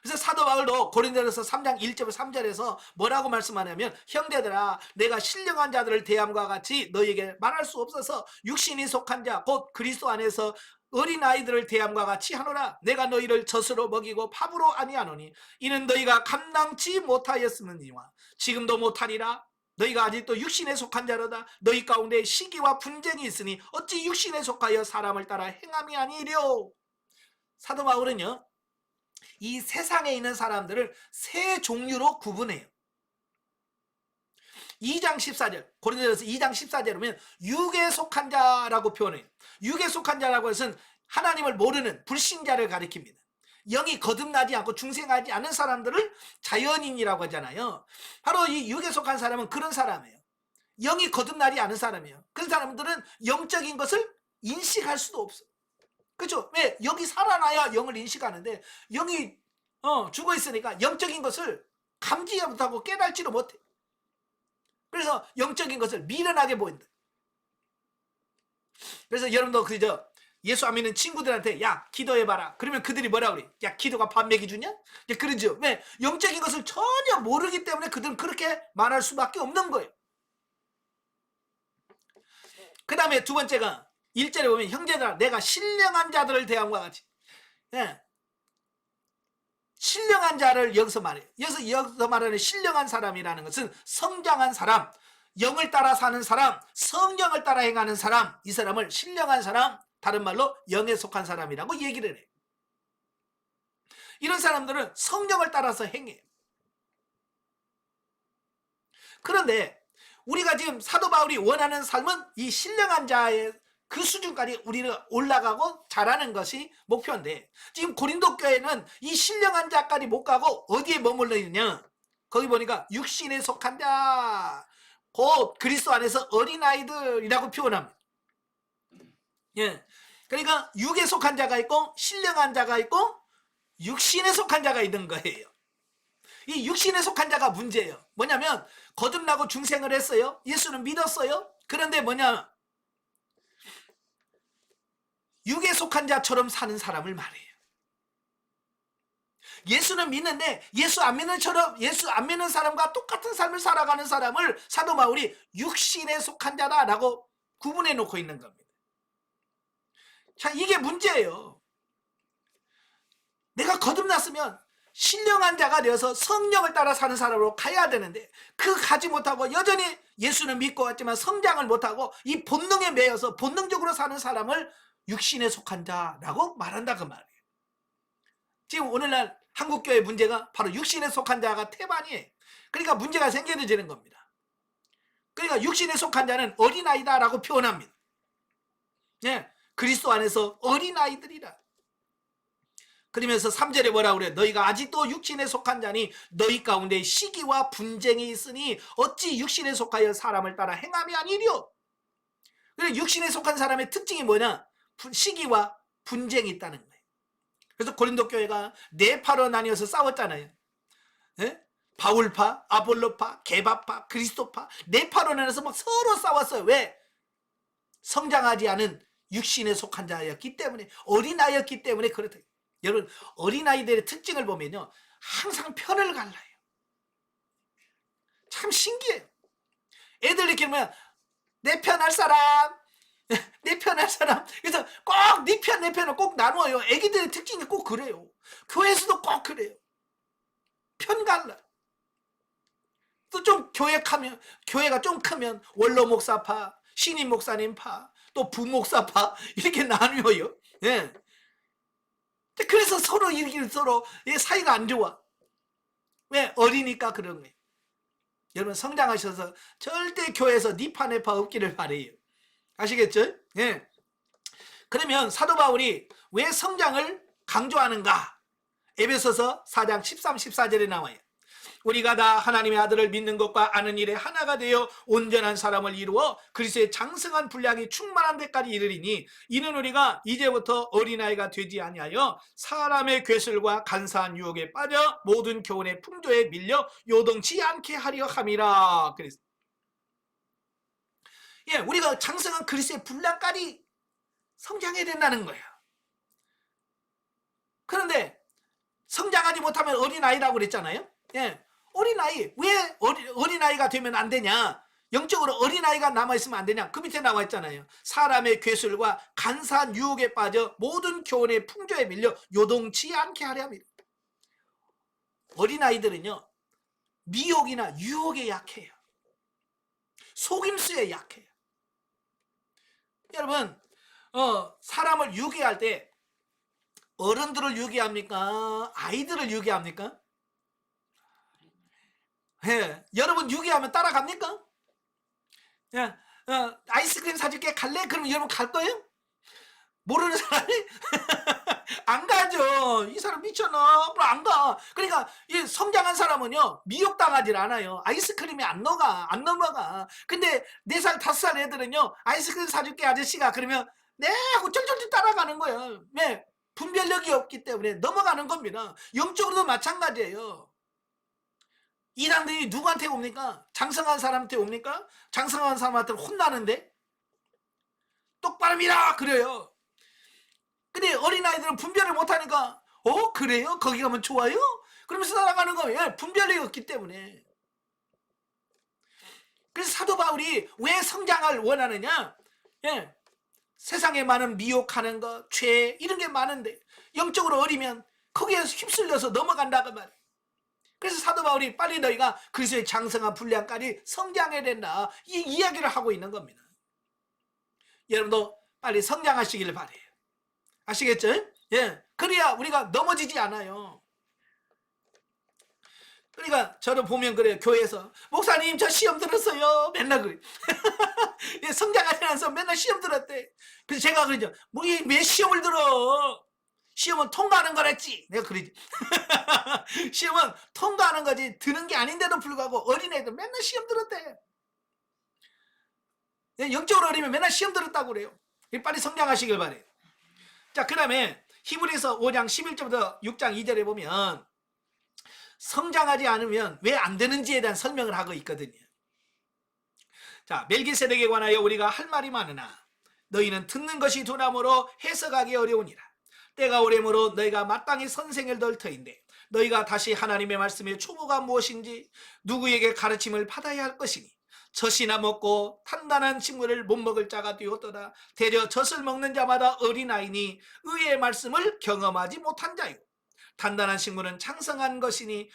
그래서 사도 바울도 고린도전서 3장 1절 3절에서 뭐라고 말씀하냐면, 형제들아, 내가 신령한 자들을 대함과 같이 너희에게 말할 수 없어서 육신이 속한 자 곧 그리스도 안에서 어린아이들을 대함과 같이 하노라. 내가 너희를 젖으로 먹이고 밥으로 아니하노니 이는 너희가 감당치 못하였음이니와 지금도 못하리라. 너희가 아직도 육신에 속한 자로다. 너희 가운데 시기와 분쟁이 있으니 어찌 육신에 속하여 사람을 따라 행함이 아니랴. 사도 바울은요, 이 세상에 있는 사람들을 세 종류로 구분해요. 2장 14절, 고린도전서 2장 14절에 보면 육에 속한 자라고 표현해요. 육에 속한 자라고 해서는 하나님을 모르는 불신자를 가리킵니다. 영이 거듭나지 않고 중생하지 않은 사람들을 자연인이라고 하잖아요. 바로 이 육에 속한 사람은 그런 사람이에요. 영이 거듭나지 않은 사람이에요. 그런 사람들은 영적인 것을 인식할 수도 없어요. 그렇죠? 왜? 영이 살아나야 영을 인식하는데 영이 죽어 있으니까 영적인 것을 감지 못하고 깨달지도 못해. 그래서 영적인 것을 미련하게 보인다. 그래서 여러분도 그저 예수 안 믿는 친구들한테 야 기도해봐라. 그러면 그들이 뭐라 그래? 야 기도가 밥 먹이 주냐? 그러죠. 왜? 영적인 것을 전혀 모르기 때문에 그들은 그렇게 말할 수밖에 없는 거예요. 그 다음에 두 번째가 1절에 보면 형제들아 내가 신령한 자들을 대함과 같이. 신령한 자를 여기서 말해요. 여기서 말하는 신령한 사람이라는 것은 성장한 사람, 영을 따라 사는 사람, 성령을 따라 행하는 사람, 이 사람을 신령한 사람, 다른 말로 영에 속한 사람이라고 얘기를 해요. 이런 사람들은 성령을 따라서 행해요. 그런데 우리가 지금 사도 바울이 원하는 삶은 이 신령한 자의 그 수준까지 우리는 올라가고 자라는 것이 목표인데, 지금 고린도 교회는 이 신령한 자까지 못 가고 어디에 머물러 있느냐? 거기 보니까 육신에 속한 자, 곧 그리스도 안에서 어린아이들이라고 표현합니다. 예. 그러니까 육에 속한 자가 있고 신령한 자가 있고 육신에 속한 자가 있는 거예요. 이 육신에 속한 자가 문제예요. 뭐냐면 거듭나고 중생을 했어요. 예수는 믿었어요. 그런데 뭐냐? 육에 속한 자처럼 사는 사람을 말해요. 예수는 믿는데 예수 안 믿는 사람과 똑같은 삶을 살아가는 사람을 사도 바울이 육신에 속한 자다라고 구분해 놓고 있는 겁니다. 자, 이게 문제예요. 내가 거듭났으면 신령한 자가 되어서 성령을 따라 사는 사람으로 가야 되는데 그 가지 못하고 여전히 예수는 믿고 왔지만 성장을 못하고 이 본능에 매여서 본능적으로 사는 사람을 육신에 속한 자라고 말한다 그 말이에요. 지금 오늘날 한국교회 문제가 바로 육신에 속한 자가 태반이에요. 그러니까 문제가 생겨지는 겁니다. 그러니까 육신에 속한 자는 어린아이다라고 표현합니다. 예, 그리스도 안에서 어린아이들이라. 그러면서 3절에 뭐라고 그래요? 너희가 아직도 육신에 속한 자니 너희 가운데 시기와 분쟁이 있으니 어찌 육신에 속하여 사람을 따라 행함이 아니랴. 그래서 육신에 속한 사람의 특징이 뭐냐? 시기와 분쟁이 있다는 거예요. 그래서 고린도 교회가 네 파로 나뉘어서 싸웠잖아요. 예? 바울파, 아볼로파, 게바파, 그리스도파 네 파로 나눠서 막 서로 싸웠어요. 왜? 성장하지 않은 육신에 속한 자였기 때문에, 어린아이였기 때문에 그렇다. 여러분, 어린아이들의 특징을 보면요 항상 편을 갈라요. 참 신기해요. 애들 이렇게 보면 내 편 할 사람, 내 편 할 사람. 그래서 꼭 네 편, 내 편을 꼭 나누어요. 애기들의 특징이 꼭 그래요. 교회에서도 꼭 그래요. 편 갈라. 또 좀 교회가 좀 크면 원로 목사파, 신임 목사님파, 또 부목사파 이렇게 나뉘어요. 예. 그래서 서로 이렇게 서로 사이가 안 좋아. 왜? 어리니까 그런 거예요. 여러분 성장하셔서 절대 교회에서 니파 내파 없기를 바래요. 아시겠죠? 예. 그러면 사도 바울이 왜 성장을 강조하는가? 에베소서 4장 13, 14절에 나와요. 우리가 다 하나님의 아들을 믿는 것과 아는 일에 하나가 되어 온전한 사람을 이루어 그리스도의 장성한 분량이 충만한 데까지 이르리니 이는 우리가 이제부터 어린아이가 되지 아니하여 사람의 괴술과 간사한 유혹에 빠져 모든 교훈의 풍조에 밀려 요동치 않게 하려 함이라. 그래서 예, 우리가 장성한 그리스도의 분량까지 성장해야 된다는 거예요. 그런데 성장하지 못하면 어린아이라고 그랬잖아요. 예. 어린아이, 왜 어린아이가 되면 안 되냐? 영적으로 어린아이가 남아있으면 안 되냐? 그 밑에 나와 있잖아요. 사람의 괴술과 간사한 유혹에 빠져 모든 교훈의 풍조에 밀려 요동치 않게 하려 합니다. 어린아이들은요, 미혹이나 유혹에 약해요. 속임수에 약해요. 여러분, 사람을 유괴할 때 어른들을 유괴합니까? 아이들을 유괴합니까? 예, 여러분 유괴하면 따라갑니까? 예, 아이스크림 사줄게 갈래? 그러면 여러분 갈 거예요? 모르는 사람이? 안 가죠. 이 사람 미쳤나? 안 가. 그러니까 이 성장한 사람은요 미혹당하질 않아요. 아이스크림이 안 넘어가. 근데 4살 5살 애들은요 아이스크림 사줄게 아저씨가 그러면 네 하고 쫄쫄쫄 따라가는 거예요. 왜? 분별력이 없기 때문에 넘어가는 겁니다. 영적으로도 마찬가지예요. 이단들이 누구한테 옵니까? 장성한 사람한테 옵니까? 장성한 사람한테 혼나는데 똑바로 밀어 그래요. 근데 어린아이들은 분별을 못하니까 그래요? 거기 가면 좋아요? 그러면서 살아가는 거예요. 분별력이 없기 때문에. 그래서 사도 바울이 왜 성장을 원하느냐? 예, 세상에 많은 미혹하는 것, 죄 이런 게 많은데 영적으로 어리면 거기에 휩쓸려서 넘어간다고 말이에요. 그래서 사도 바울이 빨리 너희가 그리스도의 장성한 분량까지 성장해야 된다 이 이야기를 하고 있는 겁니다. 여러분도 빨리 성장하시기를 바래요. 아시겠죠? 예, 그래야 우리가 넘어지지 않아요. 그러니까 저를 보면 그래요. 교회에서 목사님 저 시험 들었어요. 맨날 그래. 예, 성장하지 않아서 맨날 시험 들었대. 그래서 제가 그러죠. 뭐 왜 시험을 들어? 시험은 통과하는 거랬지. 내가 그러지. 시험은 통과하는 거지 드는 게 아닌데도 불구하고 어린애들 맨날 시험 들었대. 영적으로 어리면 맨날 시험 들었다고 그래요. 빨리 성장하시길 바래요. 자, 그 다음에 히브리서 5장 11절부터 6장 2절에 보면 성장하지 않으면 왜 안 되는지에 대한 설명을 하고 있거든요. 자, 멜기세덱에 관하여 우리가 할 말이 많으나 너희는 듣는 것이 두나무로 해석하기 어려우니라. 때가 오래므로 너희가 마땅히 선생을 덜 터인데 너희가 다시 하나님의 말씀의 초보가 무엇인지 누구에게 가르침을 받아야 할 것이니 젖이나 먹고 탄단한 식물을 못 먹을 자가 되었도다. 대저 젖을 먹는 자마다 어린아이니 의의 말씀을 경험하지 못한 자요. 단단한 식물은 창성한 것이니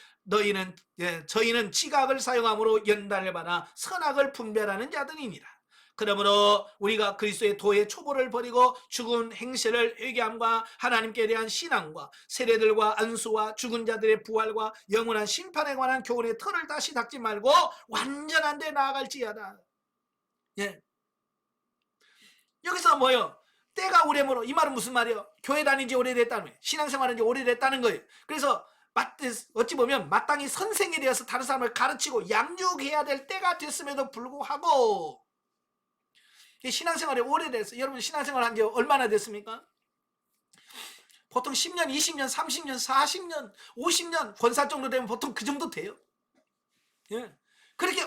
저희는 지각을 사용함으로 연단을 받아 선악을 분별하는 자들이니라. 그러므로 우리가 그리스도의 도의 초보를 버리고 죽은 행실을 회개함과 하나님께 대한 신앙과 세례들과 안수와 죽은 자들의 부활과 영원한 심판에 관한 교훈의 털을 다시 닦지 말고 완전한 데 나아갈지어다. 예. 여기서 뭐요? 때가 오래므로 이 말은 무슨 말이에요? 교회 다닌 지 오래됐다는 거예요. 신앙생활한 지 오래됐다는 거예요. 그래서 어찌 보면 마땅히 선생이 되어서 다른 사람을 가르치고 양육해야 될 때가 됐음에도 불구하고 신앙생활이 오래됐어요. 여러분 신앙생활 한 지 얼마나 됐습니까? 보통 10년, 20년, 30년, 40년, 50년 권사 정도 되면 보통 그 정도 돼요. 예. 그렇게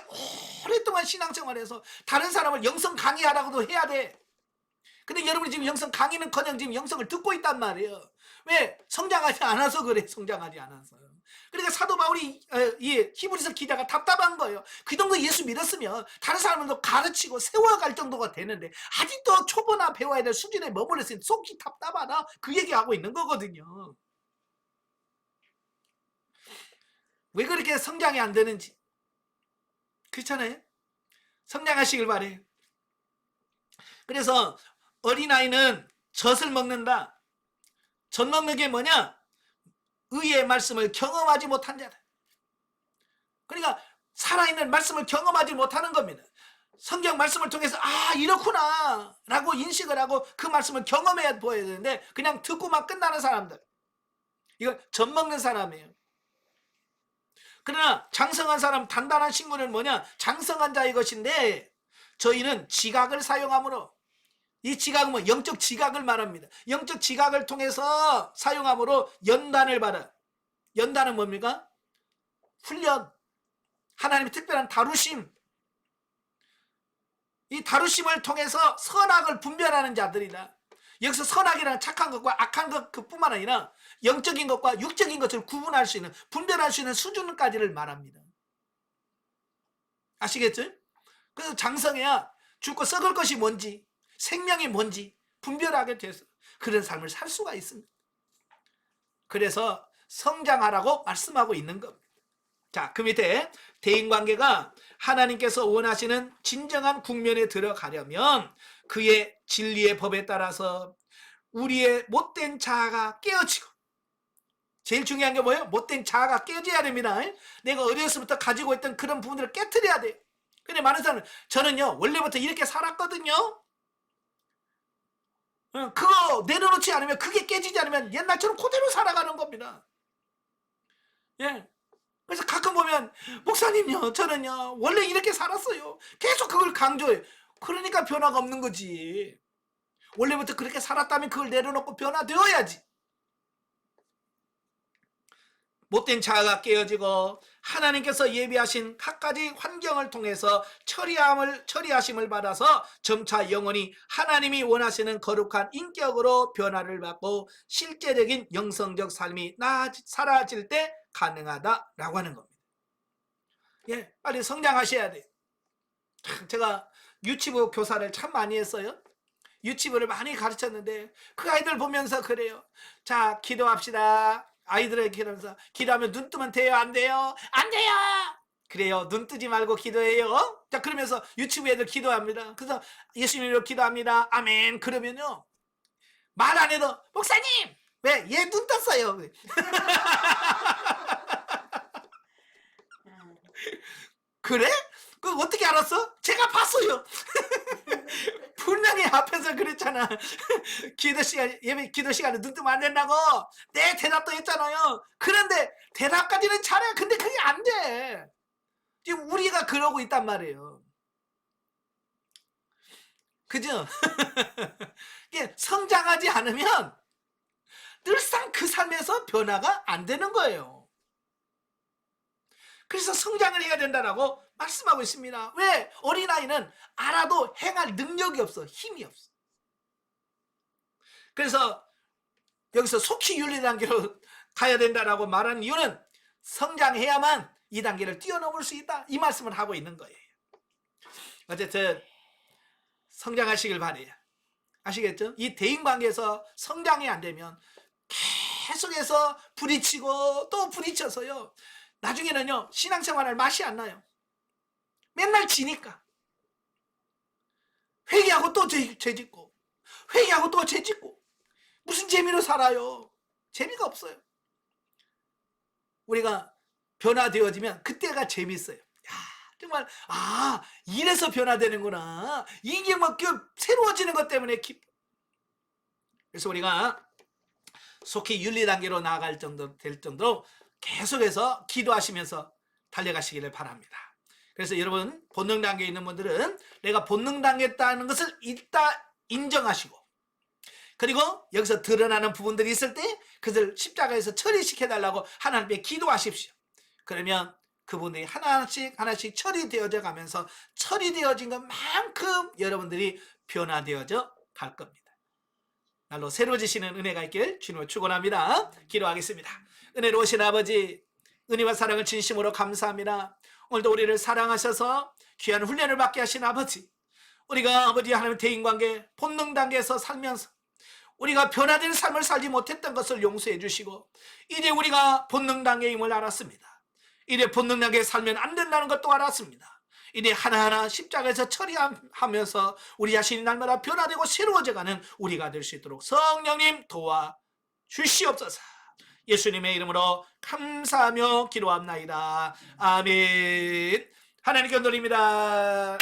오랫동안 신앙생활해서 다른 사람을 영성 강의하라고도 해야 돼. 근데 여러분이 지금 영성 강의는커녕 지금 영성을 듣고 있단 말이에요. 왜? 성장하지 않아서 그래. 성장하지 않아서. 그러니까 사도 바울이 이 히브리서 기자가 답답한 거예요. 그 정도 예수 믿었으면 다른 사람들도 가르치고 세워갈 정도가 되는데 아직도 초보나 배워야 될 수준에 머물러 있으니 속이 답답하다. 그 얘기하고 있는 거거든요. 왜 그렇게 성장이 안 되는지. 그렇잖아요. 성장하시길 바래요. 그래서 어린아이는 젖을 먹는다. 젖 먹는 게 뭐냐? 의의 말씀을 경험하지 못한 자다. 그러니까 살아있는 말씀을 경험하지 못하는 겁니다. 성경 말씀을 통해서 아 이렇구나 라고 인식을 하고 그 말씀을 경험해 보여야 되는데 그냥 듣고만 끝나는 사람들. 이건 젖 먹는 사람이에요. 그러나 장성한 사람, 단단한 신구는 뭐냐? 장성한 자의 것인데 저희는 지각을 사용함으로 이 지각은 뭐 영적 지각을 말합니다. 영적 지각을 통해서 사용함으로 연단을 받아. 연단은 뭡니까? 훈련. 하나님의 특별한 다루심. 이 다루심을 통해서 선악을 분별하는 자들이다. 여기서 선악이라는 착한 것과 악한 것 그뿐만 아니라 영적인 것과 육적인 것을 구분할 수 있는, 분별할 수 있는 수준까지를 말합니다. 아시겠죠? 그래서 장성해야 죽고 썩을 것이 뭔지, 생명이 뭔지 분별하게 돼서 그런 삶을 살 수가 있습니다. 그래서 성장하라고 말씀하고 있는 겁니다. 자, 그 밑에 대인관계가 하나님께서 원하시는 진정한 국면에 들어가려면 그의 진리의 법에 따라서 우리의 못된 자아가 깨어지고, 제일 중요한 게 뭐예요? 못된 자아가 깨져야 됩니다. 내가 어렸을부터 가지고 있던 그런 부분들을 깨트려야 돼요. 근데 많은 사람은 저는요 원래부터 이렇게 살았거든요. 그거 내려놓지 않으면, 그게 깨지지 않으면 옛날처럼 그대로 살아가는 겁니다. 예. 그래서 가끔 보면 목사님요 저는요 원래 이렇게 살았어요. 계속 그걸 강조해요. 그러니까 변화가 없는 거지. 원래부터 그렇게 살았다면 그걸 내려놓고 변화되어야지. 못된 자아가 깨어지고 하나님께서 예비하신 각가지 환경을 통해서 처리하심을 받아서 점차 영혼이 하나님이 원하시는 거룩한 인격으로 변화를 받고 실제적인 영성적 삶이 사라질 때 가능하다라고 하는 겁니다. 예, 빨리 성장하셔야 돼요. 제가 유치부 교사를 참 많이 했어요. 유치부를 많이 가르쳤는데 그 아이들 보면서 그래요. 자, 기도합시다. 아이들에게 기도하면서 기도하면 눈 뜨면 돼요? 안 돼요? 안 돼요! 그래요. 눈 뜨지 말고 기도해요. 자, 그러면서 유치부 애들 기도합니다. 그래서 예수님으로 기도합니다. 아멘. 그러면요. 말 안 해도 목사님! 왜? 얘 눈 떴어요. 그래? 그 어떻게 알았어? 제가 봤어요. 분명히 앞에서 그랬잖아. 예배 기도 시간에 눈 뜨면 안 된다고. 내 대답도 했잖아요. 그런데 대답까지는 잘해. 근데 그게 안 돼. 지금 우리가 그러고 있단 말이에요. 그죠? 이게 성장하지 않으면 늘상 그 삶에서 변화가 안 되는 거예요. 그래서 성장을 해야 된다라고 말씀하고 있습니다. 왜? 어린아이는 알아도 행할 능력이 없어. 힘이 없어. 그래서 여기서 속히 윤리 단계로 가야 된다라고 말하는 이유는 성장해야만 이 단계를 뛰어넘을 수 있다. 이 말씀을 하고 있는 거예요. 어쨌든 성장하시길 바래요. 아시겠죠? 이 대인관계에서 성장이 안 되면 계속해서 부딪히고 또 부딪혀서요. 나중에는요 신앙생활할 맛이 안 나요. 맨날 지니까 회개하고 또 죄짓고 회개하고 또 죄짓고 무슨 재미로 살아요? 재미가 없어요. 우리가 변화되어지면 그때가 재밌어요. 야, 정말 이래서 변화되는구나. 이게 막 새로워지는 것 때문에 기뻐. 그래서 우리가 속히 윤리 단계로 나아갈 정도 될 정도로 계속해서 기도하시면서 달려가시기를 바랍니다. 그래서 여러분 본능 단계에 있는 분들은 내가 본능 단계에 있다는 것을 일단 인정하시고, 그리고 여기서 드러나는 부분들이 있을 때 그것을 십자가에서 처리시켜달라고 하나님께 기도하십시오. 그러면 그분들이 하나씩 처리되어져 가면서 처리되어진 것만큼 여러분들이 변화되어져 갈 겁니다. 날로 새로워지시는 은혜가 있길 주님을 축원합니다. 기도하겠습니다. 은혜로우신 아버지, 은혜와 사랑을 진심으로 감사합니다. 오늘도 우리를 사랑하셔서 귀한 훈련을 받게 하신 아버지, 우리가 아버지 하나님 대인관계 본능 단계에서 살면서 우리가 변화된 삶을 살지 못했던 것을 용서해 주시고, 이제 우리가 본능 단계임을 알았습니다. 이제 본능 단계에 살면 안 된다는 것도 알았습니다. 이제 하나하나 십자가에서 처리하면서 우리 자신이 날마다 변화되고 새로워져가는 우리가 될 수 있도록 성령님 도와 주시옵소서. 예수님의 이름으로 감사하며 기도합나이다. 아멘. 하나님께 드립니다.